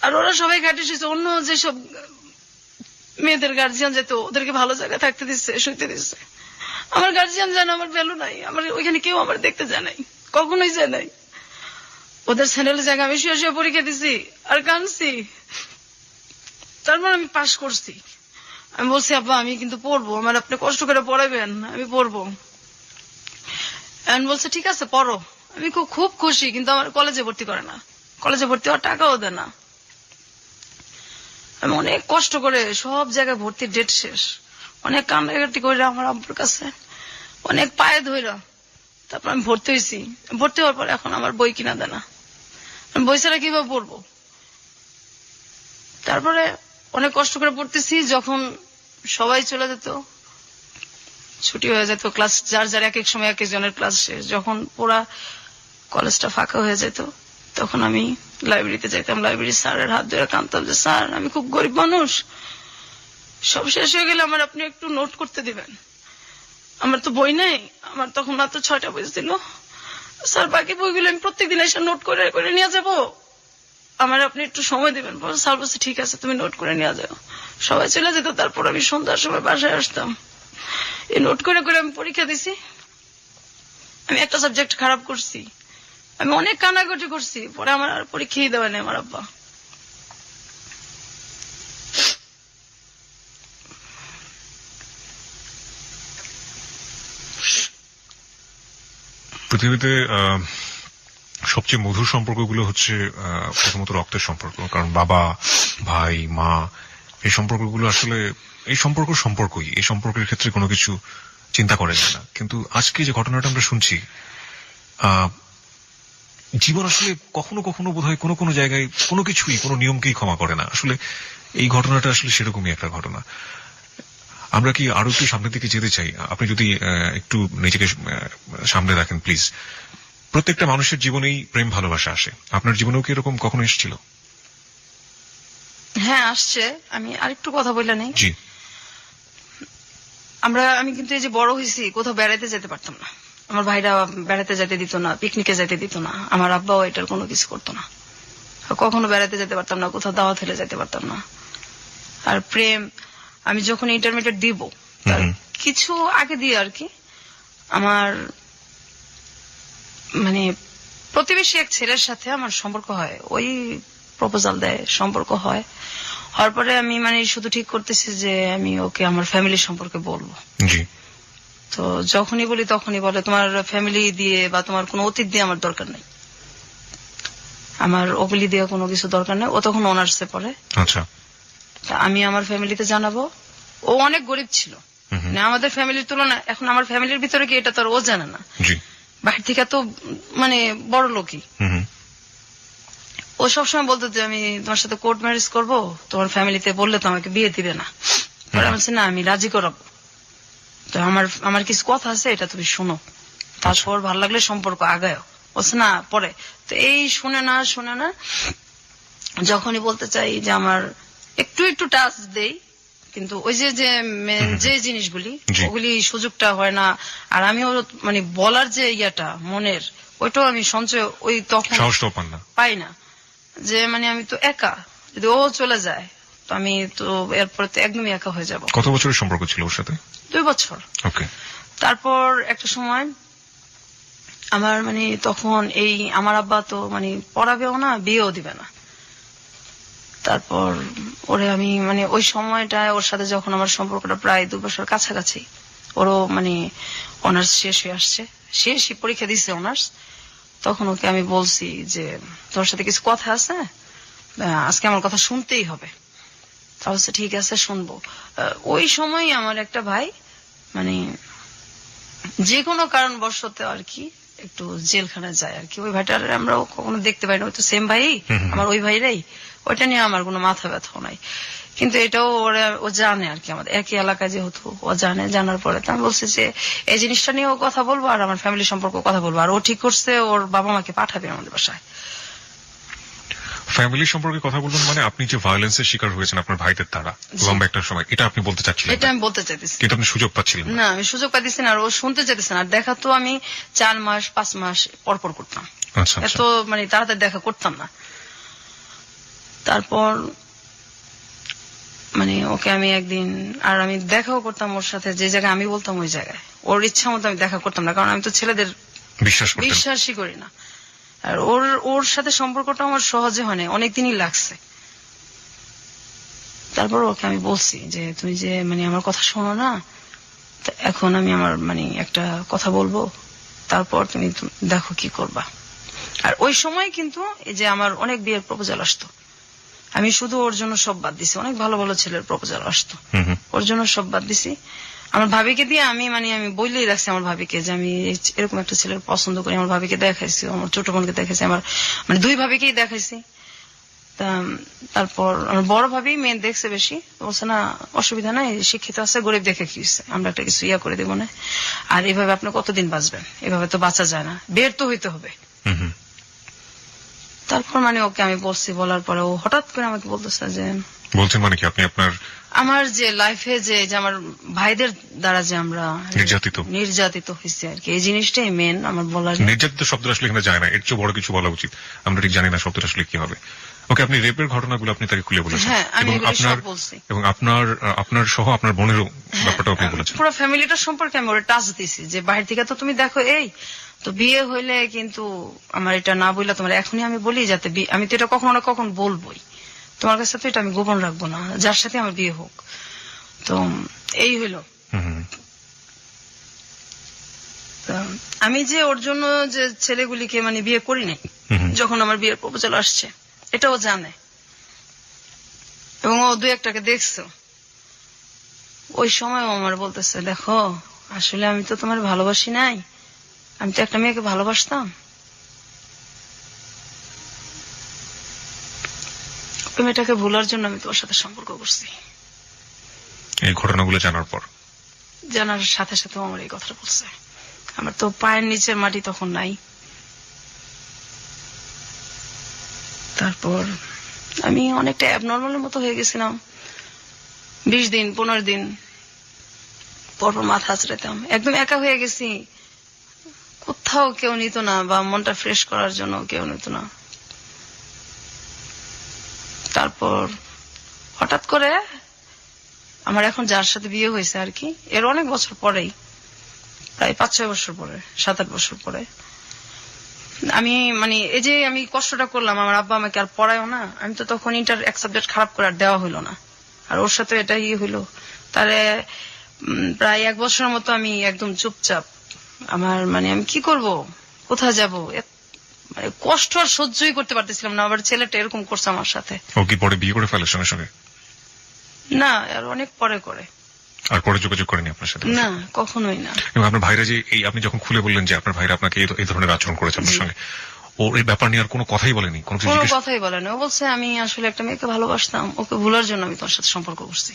আর ওরা সবাই ঘাটে শুয়েছে। অন্য যেসব মেয়েদের গার্জিয়ান যেত ওদেরকে ভালো জায়গায় থাকতে দিচ্ছে, শুইতে দিচ্ছে। আমার গার্জিয়ান জানে আমার ভ্যালু নাই, আমার ওইখানে কেউ আমার দেখতে যায় নাই, কখনোই যায় নাই। ওদের স্যান্ডেলের জায়গায় আমি শুয়ে শুয়ে পরীক্ষা দিছি আর কাঁদছি। তারপর আমি পাশ করছি। আমি বলছি আব্বা আমি কিন্তু পড়বো, আমার আপনি কষ্ট করে পড়াবেন, আমি পড়বো। বলছে ঠিক আছে পড়ো। আমি খুব খুশি, কিন্তু আমার কলেজে ভর্তি করে না, কলেজে ভর্তি হওয়ার টাকাও দেয় না। আমি অনেক কষ্ট করে সব জায়গায় ভর্তির ডেট শেষ, অনেক কান্নাকাটি করে আমার আব্বুর কাছে, অনেক পায়ে ধইরা তারপর আমি ভর্তি হয়েছি। ভর্তি হওয়ার পর এখন আমার বই কিনা দেয় না, আমি বই ছাড়া কিভাবে পড়বো? তারপরে অনেক কষ্ট করে পড়তেছি। যখন সবাই চলে যেত, ছুটি হয়ে যেত, ক্লাস যার যার এক এক সময় এক একজনের ক্লাস শেষ, যখন পুরা কলেজটা ফাঁকা হয়ে যেত, তখন আমি লাইব্রেরিতে যাইতাম। লাইব্রেরির স্যারের হাত ধরে কাঁদতাম যে স্যার আমি খুব গরিব মানুষ, সব শেষ হয়ে গেলে আমার আপনি একটু নোট করতে দিবেন, আমার তো বই নেই। আমার তখন মাত্র 6টা বয়স ছিল। স্যার বাকি বইগুলো আমি প্রত্যেকদিন এসে নোট করে করে নিয়ে যাবো, আমার আপনি একটু সময় দিবেন। স্যার বলছে ঠিক আছে তুমি নোট করে নিয়ে যাও। সবাই চলে যেত, তারপর আমি সন্ধ্যার সময় বাসায় আসতাম, এই নোট করে করে আমি পরীক্ষা দিছি। আমি একটা সাবজেক্ট খারাপ করছি, আমি অনেক কানাকাটি করছি, পরে আমার আর পরীক্ষাই দেওয়া নেই আমার আব্বা। পৃথিবীতে সবচেয়ে মধুর সম্পর্কগুলো হচ্ছে প্রথমত রক্তের সম্পর্ক, কারণ বাবা ভাই মা এই সম্পর্কগুলো আসলে এই সম্পর্কই, এই সম্পর্কের ক্ষেত্রে কোনো কিছু চিন্তা করে না। কিন্তু আজকে যে ঘটনাটা আমরা শুনছি, জীবন আসলে কখনো কখনো বোধহয় কোনো কোনো জায়গায় কোনো কিছুই, কোনো নিয়মকেই ক্ষমা করে না। আসলে এই ঘটনাটা আসলে সেরকমই একটা ঘটনা। আমরা কি আরো একটু সামনের দিকে যেতে চাই? আপনি যদি একটু নিজেকে সামনে রাখেন প্লিজ। প্রত্যেকটা মানুষের জীবনেই প্রেম ভালোবাসা আসে, আপনার জীবনেও কি এরকম কখনো এসেছিল? হ্যাঁ আসছে। আমি আরেকটু কথা বললে নেই। জি। আমি কিন্তু এই যে বড় হয়েছি, কোথাও বেড়াইতে যেতে পারতাম না, আমার ভাইরা বেড়াতে যেতে দিত না, পিকনিকে যেতে দিত না, আমার আব্বাও এটার কোনো কিছু করতো না। কখনো বেড়াতে যেতে পারতাম না, কোথাও দাওয়াত হলে যেতে পারতাম না। আর প্রেম, আমি যখন ইন্টারমিডিয়েট দিব তার কিছু আগে দিয়ে আর কি, আমার মানে প্রতিবেশী এক ছেলের সাথে আমার সম্পর্ক হয়, ওই প্রপোজাল দেয়, সম্পর্ক হয়। হওয়ার পরে আমি মানে শুধু ঠিক করতেছি যে আমি ওকে আমার ফ্যামিলি সম্পর্কে বলবো। জি। তো যখনই বলি তখনই বলে তোমার ফ্যামিলি দিয়ে বা তোমার কোনো অতীত দিয়ে আমার দরকার নেই, আমার ওগুলি দিয়ে কোনো কিছু দরকার নেই। ও তখন অনার্সে পড়ে। আচ্ছা। তা আমি আমার ফ্যামিলিতে জানাবো। ও অনেক গরিব ছিল, মানে আমাদের ফ্যামিলির তুলনায়। এখন আমার ফ্যামিলির ভিতরে কি এটা তো আর ও জানে না, জি। বাহির থেকে তো মানে বড় লোকই। ও সবসময় বলতো যে আমি তোমার সাথে কোর্ট ম্যারেজ করবো, তোমার ফ্যামিলিতে বললে তো আমাকে বিয়ে দিবে না। পরে আমি বলছি না, আমি রাজি করাবো, তো আমার কিছু কথা আছে, এটা তুমি শোনো, তারপর ভালো লাগলে সম্পর্ক আগায়। বলছে না পরে। তো এই শুনে না যখনই বলতে চাই যে আমার একটু একটু টাচ দেই, কিন্তু ওই যে জিনিসগুলি ওগুলি সুযোগটা হয় না। আর আমিও মানে বলার যে ইয়াটা মনের, ওইটাও আমি সঞ্চয় ওই তখন পাই না, যে মানে আমি তো একা, যদি ও চলে যায় তো আমি তো এরপরে তো একদমই একা হয়ে যাব। কত বছরের সম্পর্ক ছিল ওর সাথে? 2 বছর। ওকে। তারপর একটা সময় আমার মানে তখন এই আমার আব্বা তো মানে পড়াবেও না, বিয়েও দিবে না। তারপর ওরে আমি মানে ওই সময়টায় ওর সাথে যখন আমার সম্পর্কটা প্রায় 2 বছর কাছাকাছি, ওরও মানে অনার্স শেষ হয়ে আসছে, শেষই পরীক্ষা দিচ্ছে অনার্স, তখন ওকে আমি বলছি যে তোর সাথে কিছু কথা আছে, আজকে আমার কথা শুনতেই হবে। তাহলে ঠিক আছে শুনবো। ওই সময় আমার একটা ভাই মানে যে কোনো কারণবশত আর কি একটু জেলখানায় যায় আর কি। ওই ভাইটার আমরাও কখনো দেখতে পাই না, ওই তো সেম ভাই আমার, ওই ভাইরাই। ওইটা নিয়ে আমার কোনো মাথা ব্যথাও নাই, কিন্তু এটাও ও জানে আর কি, আমাদের একই এলাকায় যেহেতু ও জানে। জানার পরে তো আমি বলছি যে এই জিনিসটা নিয়েও কথা বলবো আর আমার ফ্যামিলি সম্পর্কে কথা বলবো। আর ও ঠিক করছে, ওর বাবা মাকে পাঠাবে আমাদের বাসায়। ফ্যামিলি সম্পর্কে কথা বলবেন মানে আপনি যে ভায়োলেন্সের শিকার হয়েছেন আপনার ভাইদের দ্বারা লম্বা একটা সময়, এটা আপনি বলতে চাচ্ছিলেন? এটা আমি বলতে চাইতেছি, কিন্তু আপনি সুযোগ পাচ্ছিলেন না। আমি সুযোগ পাইতেছি না, আর ও শুনতে চাইতেছে না। আর দেখা তো আমি 4 মাস 5 মাস পরপর করতাম, এত মানে তাড়াতাড়ি দেখা করতাম না। তারপর মানে ওকে আমি একদিন, আর আমি দেখাও করতাম ওর সাথে, যে জায়গায় আমি বলতাম ওই জায়গায়, ওর ইচ্ছা মতো আমি দেখা করতাম না, কারণ আমি তো ছেলেদের বিশ্বাসই করি না। আর ওর সাথে সম্পর্কটা আমার সহজে হয় না, অনেকদিনই লাগছে। তারপর ওকে আমি বলছি যে তুমি যে মানে আমার কথা শোনো না, এখন আমি আমার মানে একটা কথা বলবো, তারপর তুমি দেখো কি করবা। আর ওই সময় কিন্তু এই যে আমার অনেক বিয়ের প্রপোজাল আসতো, আমি শুধু ওর জন্য সব বাদ দিছি। অনেক ভালো ভালো ছেলের প্রপোজাল আসতো, ওর জন্য সব বাদ দিছি। আমার ভাবিকে দিয়ে আমি বইলেই রাখছি আমার ভাবিকে যে আমি এরকম একটা ছেলের পছন্দ করি। আমার ভাবিকে দেখাইছি, আমার ছোট বোনকে দেখাইছি, আমার মানে 2 ভাবিকেই দেখাইছি। তারপর আমার বড় ভাবি মেয়ে দেখছে বেশি, বলছে না অসুবিধা নাই, শিক্ষিত আছে, গরিব দেখে কি হচ্ছে, আমরা একটা কিছু করে দেবো না। আর এভাবে আপনি কতদিন বাঁচবেন, এভাবে তো বাঁচা যায় না, বের তো হইতে হবে। তারপর মানে ওকে আমি বলছি, বলার পরে ও হঠাৎ করে আমাকে বলতেছে যে বলছেন মানে কি আপনি আমার যে লাইফে যে আমার ভাইদের দ্বারা যে আমরা নির্যাতিত হয়েছে আর কি, এই জিনিসটাই মেন আমার বলার। নির্যাতিত শব্দটা আসলে এখানে যায় না, এর চেয়ে বড় কিছু বলা উচিত, আমরা ঠিক জানি না শব্দটা আসলে কি হবে। ওকে, আপনি রেপের ঘটনাগুলো আপনি তাকে খুলে বলেছেন, এবং আপনার সহ আপনার বোনেরও ব্যাপারটা আপনি বলেছেন। পুরো ফ্যামিলিটা সম্পর্কে আমি ওরা টাচ দিছি, যে বাইরে থেকে তো তুমি দেখো এই তো বিয়ে হইলে কিন্তু আমার এটা না বললে তোমার এখনই আমি বলি, যাতে আমি তো এটা কখনো না কখন বলবোই, তোমার কাছে তো এটা আমি গোপন রাখবো না, যার সাথে আমার বিয়ে হোক। তো এই হইল। আমি যে ওর জন্য যে ছেলেগুলিকে মানে বিয়ে করি নাই, যখন আমার বিয়ের প্রপোজাল আসছে এটাও জানে, এবং ও 2-1টাকে দেখছো। ওই সময় আমার বলতেছে দেখো আসলে আমি তো তোমার ভালোবাসি নাই, আমি তো একটা মেয়েকে ভালোবাসতাম। ওই মেয়েটাকে ভুলার জন্য আমি তোর সাথে সম্পর্ক করছি। এই ঘটনাগুলো জানার সাথে সাথে আমার এই কথাটা বলছে। আমার তো পায়ের নিচের মাটি তখন নাই। তারপর আমি অনেকটা অ্যাবনর্মালের মতো হয়ে গেছিলাম। 20 দিন 15 দিন পরপর মাথা আঁচড়াতাম, একদম একা হয়ে গেছি। কোথাও কেউ নিত না, বা মনটা ফ্রেশ করার জন্য কেউ নিত না। তারপর হঠাৎ করে আমার এখন যার সাথে বিয়ে হয়েছে আর কি, এর অনেক বছর পরেই, প্রায় 5-6 বছর পরে, 7-8 বছর পরে, আমি মানে এই যে আমি কষ্টটা করলাম, আমার আব্বা আমাকে আর পড়ায়ও না, আমি তো তখন ইন্টার এক সাবজেক্ট খারাপ করে আর দেওয়া হইলো না, আর ওর সাথে এটাই হইলো। তাহলে প্রায় 1 বছরের মতো আমি একদম চুপচাপ, আমার মানে আমি কি করব, কোথায় যাব, মানে কষ্ট আর সহ্যই করতে পারতেছিলাম না। আবার ছেলেটা এরকম করছে আমার সাথে। ও কি পরে বিয়ে করে ফেলে সঙ্গে সঙ্গে? না, আর অনেক পরে করে। আর পরে যোগাযোগ করেনি আপনার সাথে? না, কখনোই না। এবং আপনার ভাইরা যে এই আপনি যখন খুলে বললেন যে আপনার ভাইরা আপনাকে এই ধরনের আচরণ করেছে আপনার সঙ্গে, ও এই ব্যাপার নিয়ে আর কোনো কথাই বলেনি? কোনো কিছু কোনো জিজ্ঞেস? কথাই বলে না। ও বলছে আমি আসলে একটা মেয়েকে ভালোবাসতাম, ওকে ভুলার জন্য আমি তোর সাথে সম্পর্ক করছি।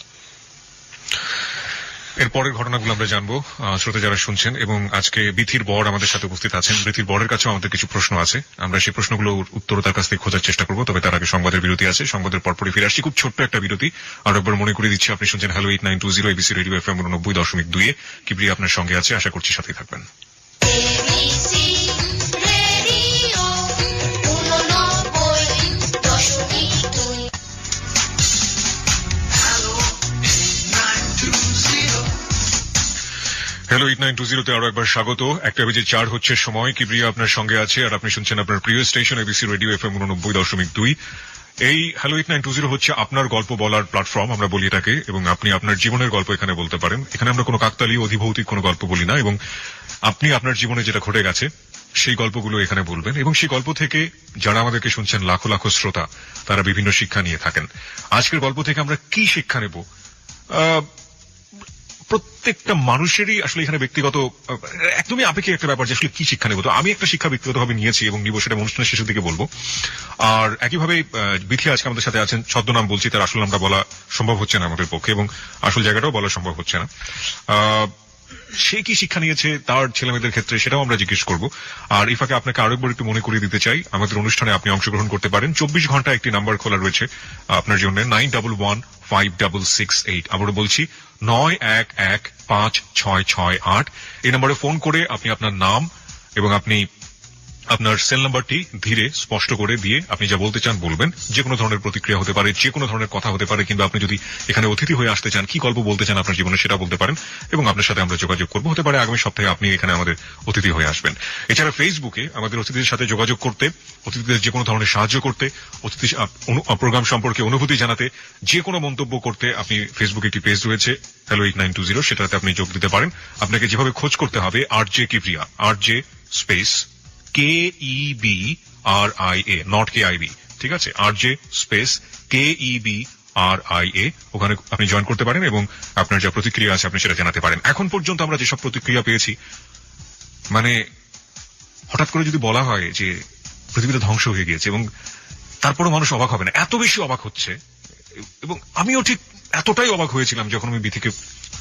এর পরের ঘটনাগুলো আমরা জানবো শ্রোতা যারা শুনছেন, এবং আজকে বিথির বর আমাদের সাথে উপস্থিত আছেন। বিথির বরের কাছেও আমাদের কিছু প্রশ্ন আছে, আমরা সেই প্রশ্নগুলোর উত্তর তার কাছ থেকে খোঁজার চেষ্টা করবো। তবে তার আগে সংবাদের বিরতি আছে, সংবাদের পরপরই ফিরে আসছি। খুব ছোট্ট একটা বিরতি। আর একবার মনে করে দিচ্ছি, আপনি শুনছেন hello 8920 ABC radio FM 90.2 Kibria আপনার সঙ্গে আছে, আশা করছি সাথেই থাকবেন। হ্যালো 8920 তে আরো একবার স্বাগত। 1:04 হচ্ছে সময়, কিবরিয়া আপনার সঙ্গে আছে, আর আপনি শুনছেন আপনার প্রিয় স্টেশন এবিসি রেডিও FM 90.2। এই হ্যালো 8920 হচ্ছে আপনার গল্প বলার প্ল্যাটফর্ম, আমরা বলি এটাকে, এবং আপনি আপনার জীবনের গল্প এখানে বলতে পারেন। এখানে আমরা কোনো কাকতালীয় অধিভৌতিক কোনো গল্প বলি না, এবং আপনি আপনার জীবনে যেটা ঘটে গেছে সেই গল্পগুলো এখানে বলবেন, এবং সেই গল্প থেকে যারা আমাদেরকে শুনছেন লাখো লাখো শ্রোতা, তারা বিভিন্ন শিক্ষা নিয়ে থাকেন। আজকের গল্প থেকে আমরা কি শিক্ষা নেব? প্রত্যেকটা মানুষেরই আসলে এখানে ব্যক্তিগত একদমই আপেক্ষিক একটা ব্যাপার যে আসলে কি শিক্ষা নেব। তো আমি একটা শিক্ষা ব্যক্তিগতভাবে নিয়েছি এবং নিব, সেটা অনুষ্ঠানের শেষের দিকে বলবো। আর একইভাবে বিথি আজকে আমাদের সাথে আছেন, ছদ্মনাম বলছি, তার আসল নামটা বলা সম্ভব হচ্ছে না আমাদের পক্ষে, এবং আসল জায়গাটাও বলা সম্ভব হচ্ছে না। সে কি শিক্ষা নিয়েছে তার ছেলেমেয়েদের ক্ষেত্রে, সেটাও আমরা জিজ্ঞেস করবো। আর এই ফাঁকে আপনাকে আরো একবার একটু মনে করিয়ে দিতে চাই, আমাদের অনুষ্ঠানে আপনি অংশগ্রহণ করতে পারেন। 24 ঘন্টা একটি নাম্বার খোলা রয়েছে আপনার জন্য, 91156668। আবারও বলছি 91156668। এই নম্বরে ফোন করে আপনি আপনার নাম এবং আপনি আপনার সেল নাম্বারটি ধীরে স্পষ্ট করে দিয়ে আপনি যা বলতে চান বলবেন। যে কোনো ধরনের প্রতিক্রিয়া হতে পারে, যে কোনো ধরনের কথা হতে পারে, কিংবা আপনি যদি এখানে অতিথি হয়ে আসতে চান, কি গল্প বলতে চান আপনার জীবনে, সেটা বলতে পারেন, এবং আপনার সাথে আমরা যোগাযোগ করবো। হতে পারে আগামী সপ্তাহে আপনি এখানে আমাদের অতিথি হয়ে আসবেন। এছাড়া ফেসবুকে আমাদের অতিথিদের সাথে যোগাযোগ করতে, অতিথিদের যে কোনো ধরনের সাহায্য করতে, অতিথি প্রোগ্রাম সম্পর্কে অনুভূতি জানাতে, যে কোনো মন্তব্য করতে, আপনি ফেসবুকে একটি পেজ রয়েছে হ্যালো 8920, সেটাতে আপনি যোগ দিতে পারেন। আপনাকে যেভাবে খোঁজ করতে হবে RJ Kibria, RJ space KEBRIA, not KIB, ঠিক আছে? RJ স্পেস KEBRIA, ওখানে আপনি জয়েন করতে পারেন এবং আপনার যা প্রতিক্রিয়া আছে আপনি সেটা জানাতে পারেন। এখন পর্যন্ত আমরা যেসব প্রতিক্রিয়া পেয়েছি, মানে হঠাৎ করে যদি বলা হয় যে পৃথিবীটা ধ্বংস হয়ে গিয়েছে, এবং তারপরও মানুষ অবাক হবে না, এত বেশি অবাক হচ্ছে। এবং আমিও ঠিক এতটাই অবাক হয়েছিলাম যখন আমি বিথিকে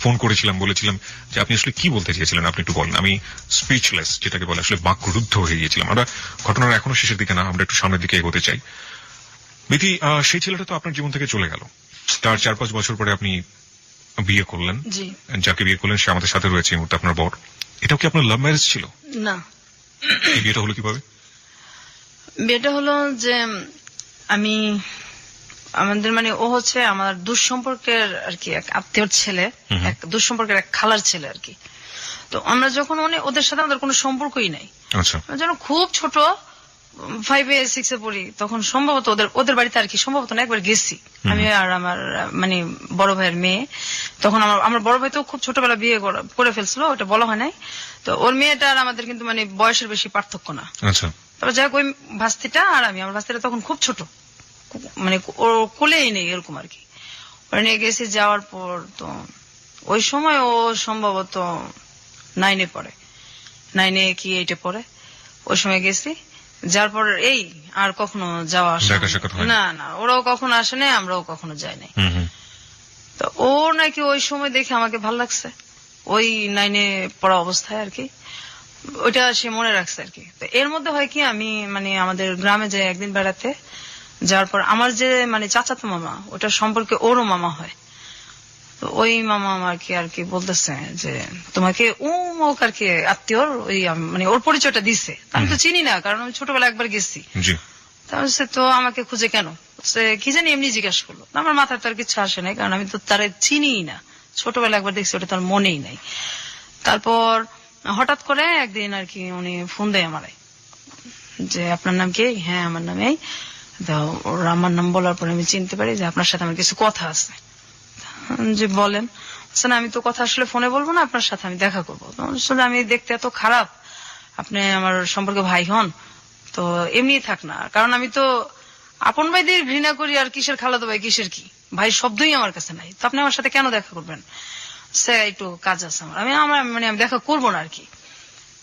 ফোন করেছিলাম, বলেছিলাম যে আপনি আসলে কি বলতে চেয়েছিলেন, আপনি একটু বলেন। আমি স্পিচলেস, যেটাকে বলে, আসলে বাকরুদ্ধ হয়ে গিয়েছিলাম। আমরা ঘটনার এখনো শেষের দিকে না, আমরা একটু সামনের দিকে এগোতে চাই। বিথি, সেই ছেলেটা তো আপনার জীবন থেকে চলে গেল, তার 4-5 বছর পরে আপনি বিয়ে করলেন। জি। যাকে বিয়ে করলেন সে আমাদের সাথে রয়েছে এই মুহূর্তে, আপনার বর। এটাও কি আপনার লাভ ম্যারেজ ছিল? না, এই বিয়েটা হলো কিভাবে? বিয়েটা হলো যে আমি, আমাদের মানে ও হচ্ছে আমার দুঃসম্পর্কের আর কি এক আত্মীয়র ছেলে, এক দুঃসম্পর্কের এক খালার ছেলে আর কি। তো আমরা যখন ওদের সাথে আমাদের কোনো সম্পর্কই নাই, আচ্ছা, যখন খুব ছোট 5-6 পড়ি, তখন সম্ভবত ওদের বাড়িতে আর কি, সম্ভবত না একবার গেছি আমি আর আমার মানে বড় ভাইয়ের মেয়ে। তখন আমার বড় ভাই তো খুব ছোটবেলা বিয়ে করে ফেলছিল, ওটা বলা হয় নাই। তো ওর মেয়েটা আর আমাদের কিন্তু মানে বয়সের বেশি পার্থক্য না। আচ্ছা। তবে যাই হোক, ওই ভাস্তিটা আর আমি, আমার ভাস্তিটা তখন খুব ছোট, মানে ওর কোলেই নেই এরকম আর কি। ওরা নিয়ে গেছি, যাওয়ার পর তো ওই সময় ও সম্ভবত 9-এ পড়ে, 9-এ কি 8-এ পড়ে। ওই সময় গেছি, যার পর এই আর কখনো যাওয়া আসা না, ওরাও কখনো আসে নাই, আমরাও কখনো যাই নাই। তো ও নাকি ওই সময় দেখে আমাকে ভাল লাগছে, ওই 9-এ পড়া অবস্থায় আর কি, ওইটা সে মনে রাখছে আর কি। তো এর মধ্যে হয় কি, আমি মানে আমাদের গ্রামে যাই একদিন বেড়াতে, যার পর আমার যে মানে চাচাতো মামা, ওটা সম্পর্কে ওরও মামা হয়। তো ওই মামা আমাকে আর কি বলতেছে যে তোমাকে অমুক আর কি আত্মীয়র ওই মানে ওর পরিচয়টা দিছে। আমি তো চিনি না, কারণ আমি ছোটবেলা একবার গেছি। জি। তাহলে তো আমাকে খুঁজে কেন, সে কি জানি এমনি জিজ্ঞাসা করলো। আমার মাথায় তার কিছু আসে নাই, কারণ আমি তো তারে চিনিই না, ছোটবেলা একবার দেখছি, ওটা তার মনেই নাই। তারপর হঠাৎ করে একদিন আর কি উনি ফোন দেয় আমারে যে আপনার নাম কি? হ্যাঁ আমার নাম এই। তো ওর আমার নাম বলার পরে আমি চিনতে পারি যে আপনার সাথে আমার কিছু কথা আছে। যে বলেন। না আমি তো কথা আসলে ফোনে বলবো না, আপনার সাথে আমি দেখা করবো। আসলে আমি দেখতে এত খারাপ, আপনি আমার সম্পর্কে ভাই হন তো এমনি থাক না, কারণ আমি তো আপন ভাইদের ঘৃণা করি, আর কিসের খালাতো ভাই কিসের কি ভাই শব্দই আমার কাছে নাই, তো আপনি আমার সাথে কেন দেখা করবেন? সে একটু কাজ আছে আমার, আমি দেখা করবো না আর কি।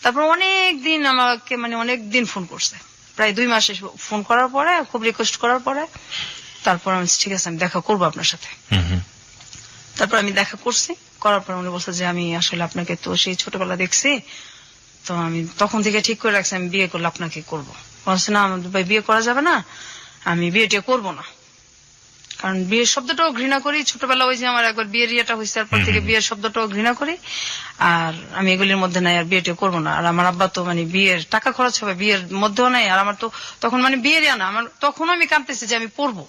তারপর অনেক দিন আমাকে অনেক দিন ফোন করছে, প্রায় 2 মাস ফোন করার পরে, খুব রিকোয়েস্ট করার পরে তারপর আমি ঠিক আছে আমি দেখা করবো আপনার সাথে। তারপর আমি দেখা করছি, করার পর উনি বলছে যে আমি আসলে আপনাকে তো সেই ছোটবেলা দেখছি, তো আমি তখন থেকে ঠিক করে রাখছি আমি বিয়ে করলে আপনাকে করবো। বলছে না আমাদের ভাই বিয়ে করা যাবে না, আমি বিয়েটা করবো না, কারণ বিয়ের শব্দটাও ঘৃণা করি। ছোটবেলা ওই যে আমার একবার বিয়ের ইয়েটা হয়েছে, তারপর থেকে বিয়ের শব্দটাও ঘৃণা করি, আর আমি এগুলির মধ্যে নাই, আর বিয়েটা করবো না। আর আমার আব্বা তো বিয়ের টাকা খরচ হবে, বিয়ের মধ্যেও নাই, আর আমার তো তখন বিয়ের আনা আমার, তখনও আমি কাঁদতেছি যে আমি পড়বো,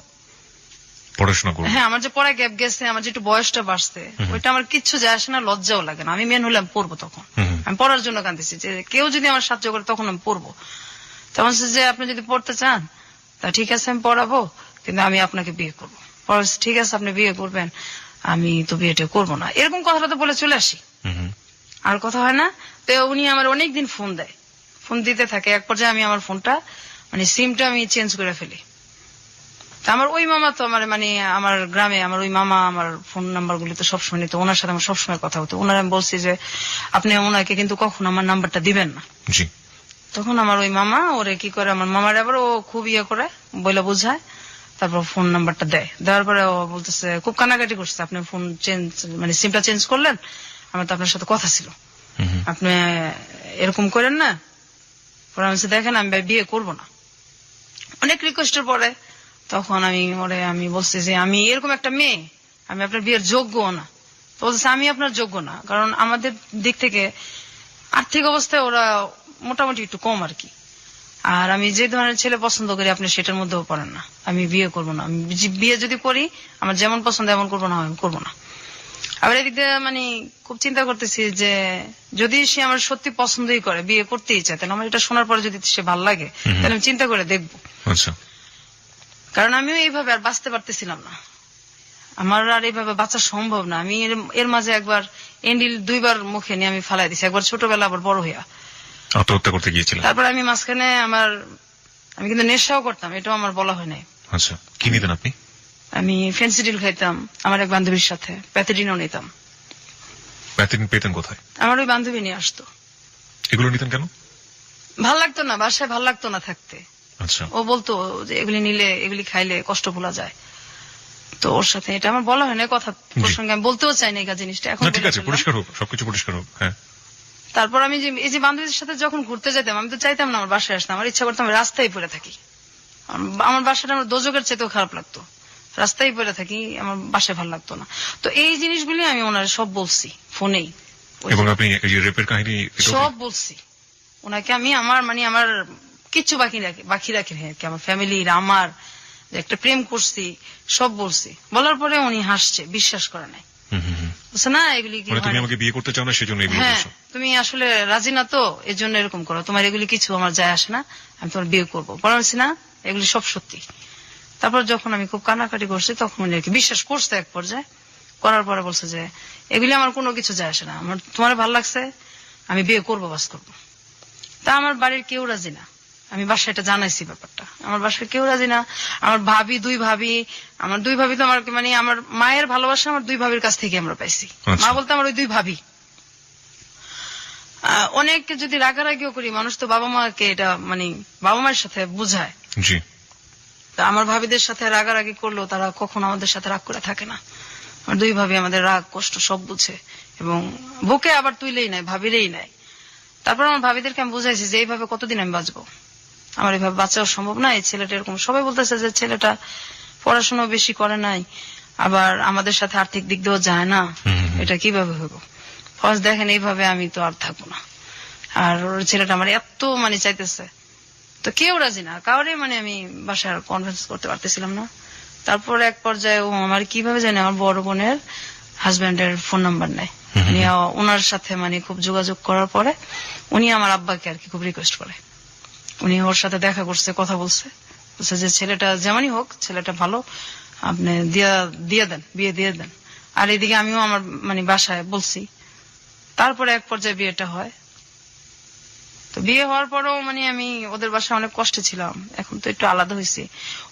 পড়াশোনা করবো। হ্যাঁ আমার যে পড়া গ্যাপ গেছে, আমার যে একটু বয়সটা বাড়ছে, ওইটা আমার কিচ্ছু যায় আসে না, লজ্জাও লাগে না। আমি মেন হলে আমি পড়বো, তখন আমি পড়ার জন্য কাঁদতেছি যে কেউ যদি আমার সাহায্য করে তখন আমি পড়বো। তখন যে আপনি যদি পড়তে চান তা ঠিক আছে আমি পড়াবো, কিন্তু আমি আপনাকে বিয়ে করবো। ঠিক আছে আপনি বিয়ে করবেন, আমি তো বিয়েটা করবো না, এরকম কথাটা তো বলে চলে আসি, আর কথা হয় না। তো উনি আমার অনেকদিন ফোন দেয়, ফোন দিতে থাকে। এক পর্যায়ে আমি আমার ফোনটা সিমটা আমি চেঞ্জ করে ফেলি। আমার ওই মামা তো আমার গ্রামে আমার ওই মামা আমার ফোন নাম্বার গুলি তো সবসময় নিত, ওনার সাথে আমার সবসময় কথা হতো। ওনার আমি বলছি যে আপনি ওনাকে কিন্তু কখনো আমার নাম্বারটা দিবেন না। জি। তখন আমার ওই মামা ওরে কি করে, আমার মামার আবার ও খুব ইয়ে করে বলে বোঝায়, তারপর ফোন নাম্বারটা দেয়। দেওয়ার পরে ও বলতেছে, খুব কানাকাটি করছে, আপনি ফোন চেঞ্জ সিমটা চেঞ্জ করলেন, আমার তো আপনার সাথে কথা ছিল, আপনি এরকম করেন না। পরে আমি দেখেন আমি বিয়ে করবো না। অনেক রিকোয়েস্টের পরে তখন আমি বলছি যে আমি এরকম একটা মেয়ে, আমি আপনার বিয়ের যোগ্য না। তো বলছে আমি আপনার যোগ্য না, কারণ আমাদের দিক থেকে আর্থিক অবস্থায় ওরা মোটামুটি একটু কম আর কি, আর আমি যে ধরনের ছেলে পছন্দ করি আপনি সেটার মধ্যেও পড়েন না, আমি বিয়ে করবো না। আমি বিয়ে যদি করি আমার যেমন পছন্দ এমন করবো না, আমি করবো না। আবার এদিক দিয়ে খুব চিন্তা করতেছি যে যদি সে আমার সত্যি পছন্দই করে, বিয়ে করতেই চায়, তাহলে আমার এটা শোনার পরে যদি সে ভালো লাগে তাহলে আমি চিন্তা করে দেখবো। আচ্ছা। কারণ আমিও এইভাবে আর বাঁচতে পারতেছিলাম না, আমার আর এইভাবে বাঁচা সম্ভব না। আমি এর মাঝে একবার এন্ডিল 2 বার মুখে নিয়ে আমি ফালাই দিছি, একবার ছোটবেলা আবার বড় হইয়া আত্মহত্যা করতে গিয়েছিলেন। তারপর আমি মাঝখানে আমি কিন্তু নেশাও করতাম, এটাও আমার বলা হয় নাই। আচ্ছা, কি নিতেন আপনি? আমি ফেন্সিডিল খাইতাম, আমার এক বান্ধবীর সাথে প্যাথেডিনও নিতাম। প্যাথেডিন পেতেন কোথায়? আমার ওই বান্ধবী নিয়ে আসতো। এগুলো নিতেন কেন? ভাল লাগতো না, বাসায় ভাল লাগতো না থাকতে। আচ্ছা। ও বলতো যে এগুলি নিলে এগুলি খাইলে কষ্ট ভোলা যায়, তো ওর সাথে এটা আমার বলা হয় না, কথা প্রসঙ্গে আমি বলতেও চাই না এই জিনিসটা এখন। ঠিক আছে, পরিষ্কার হোক, সবকিছু পরিষ্কার হোক। হ্যাঁ। তারপর আমি যে এই যে বান্ধবীদের সাথে যখন ঘুরতে যেতাম, আমি তো চাইতাম না আমার বাসায় আসতাম, আমার ইচ্ছা করতাম আমি রাস্তায় পড়ে থাকি। আমার বাসাটা আমার দোজকের চেয়েতেও খারাপ লাগতো, রাস্তায় পড়ে থাকি, আমার বাসায় ভালো লাগতো না। তো এই জিনিসগুলি আমি ওনার সব বলছি ফোনেই, এবং আপনি এই যে রেপের কাহিনী সব বলছি ওনাকে। আমি আমার কিচ্ছু বাকি রাখি না, আমার ফ্যামিলির, আমার যে একটা প্রেম করছি সব বলছি। বলার পরে উনি হাসছে, বিশ্বাস করে নাই, বুঝছে না এগুলি কি তুমি আমাকে বিয়ে করতে চাও না সেজন্য এগুলো হ্যাঁ বলছো। তুমি আসলে রাজি না তো এর জন্য এরকম করো, তোমার এগুলি কিছু আমার যায় আসে না, আমি তোমার বিয়ে করবো। বলছি না এগুলি সব সত্যি। তারপর যখন আমি খুব কানাকাটি করছি তখন উনি আর কি বিশ্বাস করছে এক পর্যায়ে, করার পরে বলছে যে এগুলি আমার কোনো কিছু যায় আসে না, আমার তোমার ভালো লাগছে, আমি বিয়ে করবো, বাস করবো। তা আমার বাড়ির কেউ রাজি না, আমি বাসায় এটা জানাইছি ব্যাপারটা, আমার বাসায় কেউ রাজি না। আমার দুই ভাবি তো আমার আমার মায়ের ভালোবাসা আমার 2 ভাবির কাছ থেকে আমরা পাইছি। মা বলতে আমার ওই 2 ভাবি। অনেক যদি রাগারাগিও করি, মানুষ তো বাবা মাকে এটা বাবা মায়ের সাথে বুঝায়। জি। তা আমার ভাবিদের সাথে রাগারাগি করলেও তারা কখনো আমাদের সাথে রাগ করে থাকে না। আমার 2 ভাবি আমাদের রাগ কষ্ট সব বুঝে, এবং বুকে আবার তুইলেই নাই, ভাবিরেই নাই। তারপর আমার ভাবিদেরকে আমি বুঝাইছি যে এইভাবে কতদিন আমি বাঁচবো, আমার এইভাবে বাঁচাও সম্ভব না। এই ছেলেটা এরকম, সবাই বলতেছে যে ছেলেটা পড়াশোনা বেশি করে নাই, আবার আমাদের সাথে আর্থিক দিক দিয়েও যায় না, এটা কিভাবে হইব? ফার্স্ট দেখেন এইভাবে আমি তো আর থাকবো না। আর ওর ছেলেটা আমার এত মানে চাইতেছে, তো কেউ রাজি না, কাউরে মানে আমি বাসায় কনভিন্স করতে পারতেছিলাম না। তারপর এক পর্যায়ে ও আমার কিভাবে জানে আমার বড় বোনের হাজবেন্ডের ফোন নাম্বার নেয়, ওনার সাথে মানে খুব যোগাযোগ করার পরে উনি আমার আব্বাকে আর কি খুব রিকোয়েস্ট করে, উনি ওর সাথে দেখা করছে, কথা বলছে যে ছেলেটা যেমনই হোক, ছেলেটা ভালো, আপনি দিয়ে দেন, বিয়ে দিয়ে দেন। আর এদিকে আমিও আমার মানে বাসায় বলছি। তারপরে এক পর্যায়ে বিয়েটা হয়। তো বিয়ে হওয়ার পরও মানে আমি ওদের বাসায় অনেক কষ্টে ছিলাম, এখন তো একটু আলাদা হয়েছি।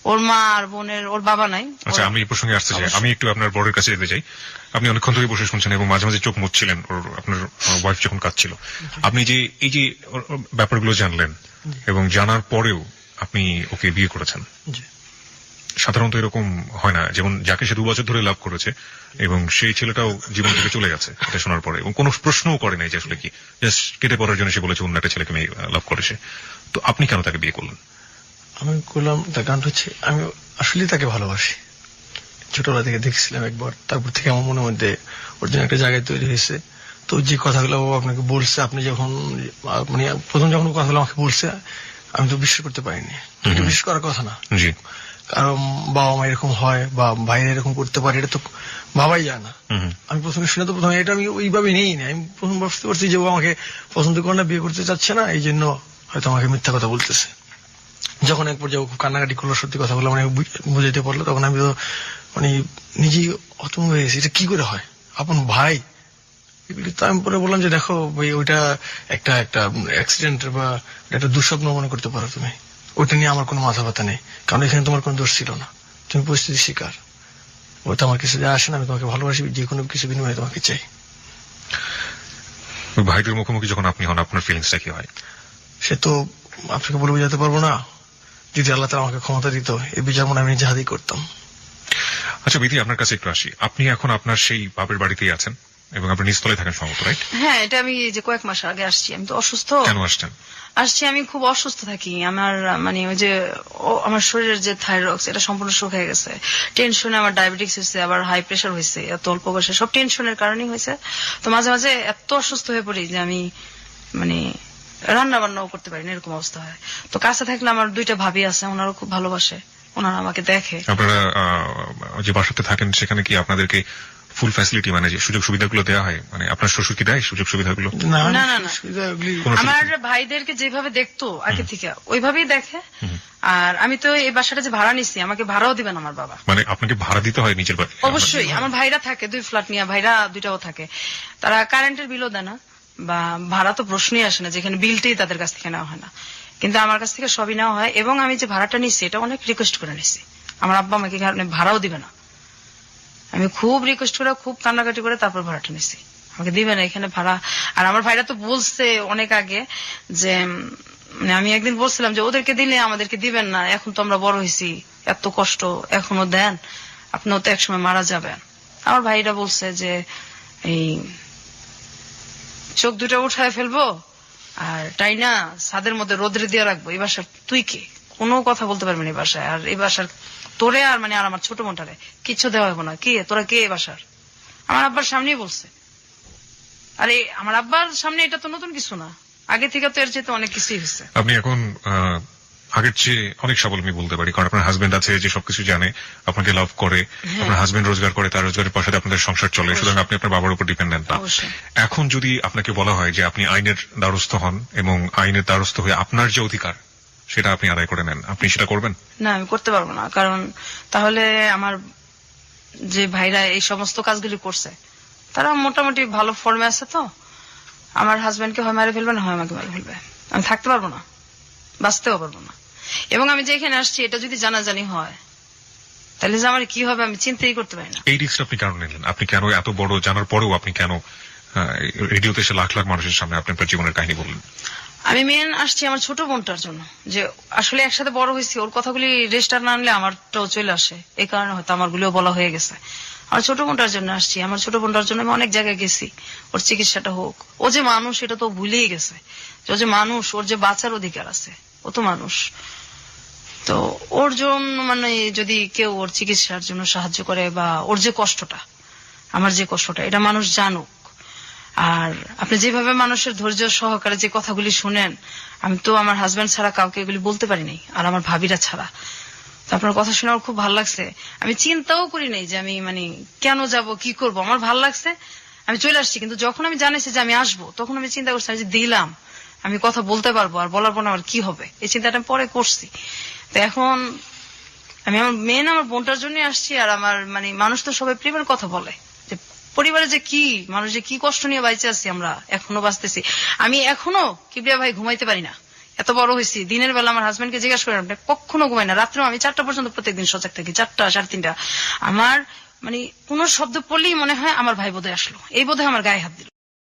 ওর মা আর বোনের, ওর বাবা নাই। আচ্ছা, আমি এই প্রসঙ্গে আসতে চাই, আমি একটু আপনার বরের কাছে যেতে চাই। আপনি অনেকক্ষণ ধরে বসে শুনছেন এবং মাঝে মাঝে চোখ মুছছিলেন আপনার ওয়াইফ যখন কাঁদছিল। আপনি যে এই যে ব্যাপারগুলো জানলেন এবং জানার পরেও আপনি ওকে বিয়ে করেছেন, সাধারণত এরকম হয় না, যেমন যাকে সে 2 বছর ধরে লাভ করেছে এবং সেই ছেলেটাও জীবন থেকে চলে গেছে এটা শোনার পরে, এবং কোনো প্রশ্নও করে নাই যে আসলে কি, জাস্ট কেটে পড়ার জন্য সে বলেছে অন্য একটা ছেলেকে মেয়ে লাভ করে সে। তো আপনি কেন তাকে বিয়ে করলেন? আমি করলাম তার কারণ হচ্ছে আমি আসলে তাকে ভালোবাসি, ছোটবেলা থেকে দেখছিলাম একবার, তারপর থেকে আমার মনের মধ্যে ওর জন্য একটা জায়গায় তৈরি হয়েছে। তো যে কথাগুলো ও আপনাকে বলছে, আপনি যখন মানে প্রথম যখন কথাগুলো আমাকে বলছে, আমি তো বিশ্বাস করতে পারিনি। এটা বিশ্বাস করার কথা না, জি, কারণ বাবা মা এরকম হয় বা বাইরে এরকম করতে পারে, এটা তো ভাবাই যায় না। আমি প্রথমে শুনে তো প্রথমে এটা আমি ওইভাবে নেই না, আমি প্রথম বুঝতে পারছি যে ও আমাকে পছন্দ করে না, বিয়ে করতে চাচ্ছে না, এই জন্য হয়তো আমাকে মিথ্যা কথা বলতেছে। যখন এক পর্যায়ে খুব কান্নাকাটি করলো, সত্যি কথাগুলো মানে বুঝাইতে পারলো, তখন আমি তো মানে নিজেই হতভম্ব হয়ে গেছি, এটা কি করে হয়, আপন ভাই। তো আমি পরে বললাম যে দেখো ভাই, ওইটা একটা অ্যাক্সিডেন্ট বা একটা দুঃস্বপ্ন মনে করতে পারো তুমি, ওইটা নিয়ে আমার কোনো মাথা ব্যথা নেই, কারণ এখানে তোমার কোনো দোষ ছিল না, তুমি পরিস্থিতির শিকার। ওটা আমার কিছু যায় আসে না, আমি তোমাকে ভালোবাসি, যে কোনো কিছু বিনিময়ে তোমাকে চাই। ভাইদের মুখোমুখি যখন আপনি হন, আপনার ফিলিংসটা কি হয়? সে তো আপনাকে বলে বোঝাতে পারবো না। যদি আল্লাহ তাআলা আমাকে ক্ষমতা দিত, এই বিচার মনে আমি নিজে হাতেই করতাম। আচ্ছা বিধি, আপনার কাছে একটু আসি। আপনি এখন আপনার সেই বাপের বাড়িতেই আছেন এবং আপনি নিচতলায় থাকেন সম্ভবত, রাইট? হ্যাঁ, এটা আমি যে কয়েক মাস আগে আসছি। আমি তো অসুস্থ। কেন আসছেন? আসছি, আমি খুব অসুস্থ থাকি। আমার মানে ওই যে আমার শরীরের যে থাইরয়েড, এটা সম্পূর্ণ শুকিয়ে গেছে। টেনশনে আমার ডায়াবেটিস হয়েছে, আবার হাই প্রেশার হয়েছে, এত অল্প বয়সে, সব টেনশনের কারণেই হয়েছে। তো মাঝে মাঝে এত অসুস্থ হয়ে পড়ি যে আমি মানে রান্না বান্নাও করতে পারি না, এরকম অবস্থা হয়। তো কাছে থাকলে আমার 2টা ভাবি আছে, ওনারা খুব ভালোবাসে, ওনারা আমাকে দেখে। আপনারা যে বাসাতে থাকেন সেখানে কি আপনাদেরকে ফুল ফ্যাসিলিটি মানে যে সুযোগ সুবিধাগুলো দেওয়া হয়, মানে আপনার শ্বশুর কি দেয় সুযোগ সুবিধাগুলো? না না, না না, না। আমার ভাইদেরকে যেভাবে দেখতো আগে থেকে ওইভাবেই দেখে। আর আমি তো এই বাসাটা যে ভাড়া নিচ্ছি, আমাকে ভাড়াও দিবেন আমার বাবা। মানে আপনাকে ভাড়া দিতে হয় নিজের বাড়ি? অবশ্যই। আমার ভাইরা থাকে 2 ফ্ল্যাট নিয়ে, ভাইরা 2টাও থাকে। তারা কারেন্টের বিলও দেয় না, বা ভাড়া তো প্রশ্নই আসে না, যেখানে বিলটাই তাদের কাছ থেকে নেওয়া হয় না। কিন্তু আমার কাছ থেকে সবই নেওয়া হয়, এবং আমি যে ভাড়াটা নিচ্ছি এটা অনেক রিকোয়েস্ট করে নিচ্ছি। আমার আব্বা আমাকে ভাড়াও দিবে না, আমি খুব রিকোয়েস্ট করে, খুব কান্নাকাটি করে তারপর ভাড়াটা নিচ্ছি, আমাকে দিবে না এখানে ভাড়া। আর আমার ভাইরা তো বলছে অনেক আগে যে মানে আমি একদিন বলছিলাম যে ওদেরকে দিলে আমাদেরকে দিবেন না, এখন তো আমরা বড় হয়েছি, এত কষ্ট এখনো দেন, আপনিও তো একসময় মারা যাবেন। আমার ভাইরা বলছে যে এই চোখ 2টা উঠায় ফেলবো আর তাই না ছাদের মধ্যে রোদ্রে দিয়ে রাখবো, এই বাসার তুই কে, কোনো কথা বলতে পারবি না এই বাসায়, আর এই বাসার তোরে আর মানে আর আমার ছোট বোনটারে কিচ্ছু দেওয়া হবে না, কে তোরা, কে এই বাসার। আমার আব্বার সামনেই বলছে। আরে আমার আব্বার সামনে এটা তো নতুন কিছু না, আগে থেকে তো এর চেয়ে অনেক কিছুই হয়েছে। আপনি এখন আগের চেয়ে অনেক স্বাবলম্বী বলতে পারি, কারণ আপনার হাজবেন্ড আছে যে সবকিছু জানে, আপনাকে লাভ করে, আপনার হাজবেন্ড রোজগার করে, তার রোজগারের পয়সাতে আপনাদের সংসার চলে, সুতরাং আপনি আপনার বাবার উপর ডিপেন্ডেন্ট না। এখন যদি আপনাকে বলা হয় যে আপনি আইনের দ্বারস্থ হন এবং আইনের দ্বারস্থ হয়ে আপনার যে অধিকার সেটা আপনি আদায় করে নেন, আপনি সেটা করবেন? না, আমি করতে পারবো না, কারণ তাহলে আমার যে ভাইরা এই সমস্ত কাজগুলি করছে তারা মোটামুটি ভালো ফর্মে আছে, তো আমার হাজবেন্ডকে হয় মেরে ফেলবে, না হয় আমাকে মেরে ফেলবে, আমি থাকতে পারবো না, বাঁচতেও পারবো না। এবং আমি যে এখানে আসছি এটা যদি জানাজানি হয় তাহলে যে আমার কি হবে আমি চিন্তাই করতে পারি না। এই রিস্কটা আপনি কেন নিলেন? আপনি কেন এত বড় জানার পরেও আপনি কেন রেডিওতে এসে লাখ লাখ মানুষের সামনে আপনি আপনার জীবনের কাহিনী বললেন? আমি মেন আসছি আমার ছোট বোনটার জন্য, যে আসলে একসাথে বড় হয়েছি, ওর কথাগুলি রেজিস্টার না আনলে আমারটাও চলে আসে, এই কারণে হয়তো আমার গুলিও বলা হয়ে গেছে। আমার ছোট বোনটার জন্য আসছি, আমার ছোট বোনটার জন্য আমি অনেক জায়গায় গেছি, ওর চিকিৎসাটা হোক। ও যে মানুষ এটা তো ভুলেই গেছে, ও যে মানুষ, ওর যে বাঁচার অধিকার আছে, ও তো মানুষ। তো ওর জন্য মানে যদি কেউ ওর চিকিৎসার জন্য সাহায্য করে বা ওর যে কষ্টটা, আমার যে কষ্টটা, এটা মানুষ জানুক। আর আপনি যেভাবে মানুষের ধৈর্য সহকারে যে কথাগুলি শুনেন, আমি তো আমার হাজবেন্ড ছাড়া কাউকে এগুলি বলতে পারি নাই, আর আমার ভাবিরা ছাড়া। তো আপনার কথা শুনে আমার খুব ভালো লাগছে। আমি চিন্তাও করি নাই যে আমি মানে কেন যাব, কি করব, আমার ভালো লাগছে, আমি চলে আসছি। কিন্তু যখন আমি জানিছি যে আমি আসবো, তখন আমি চিন্তা করছি যে দিলাম, আমি কথা বলতে পারবো, আর বলার পর আমার কি হবে, এই চিন্তাটা আমি পরে করছি। তো এখন আমি আমার মেন আমার বোনটার জন্য আসছি। আর আমার মানে মানুষ তো সবাই প্রেমের কথা বলে, যে পরিবারে যে কি মানুষ যে কি কষ্ট নিয়ে বাইচে আছি, আমরা এখনো বাঁচতেছি। আমি এখনো কিবরিয়া ভাই ঘুমাইতে পারি না, এত বড় হয়েছি। দিনের বেলা আমার হাজবেন্ডকে জিজ্ঞাসা করেন, আপনি কখনো ঘুমাই না, রাত্রেও আমি 4টা পর্যন্ত প্রত্যেকদিন সজাগ থাকি, 4টা 3:30। আমার মানে কোন শব্দ পড়লেই মনে হয় আমার ভাই বোধহয় আসলো, এই বোধহয় আমার গায়ে হাত দিল।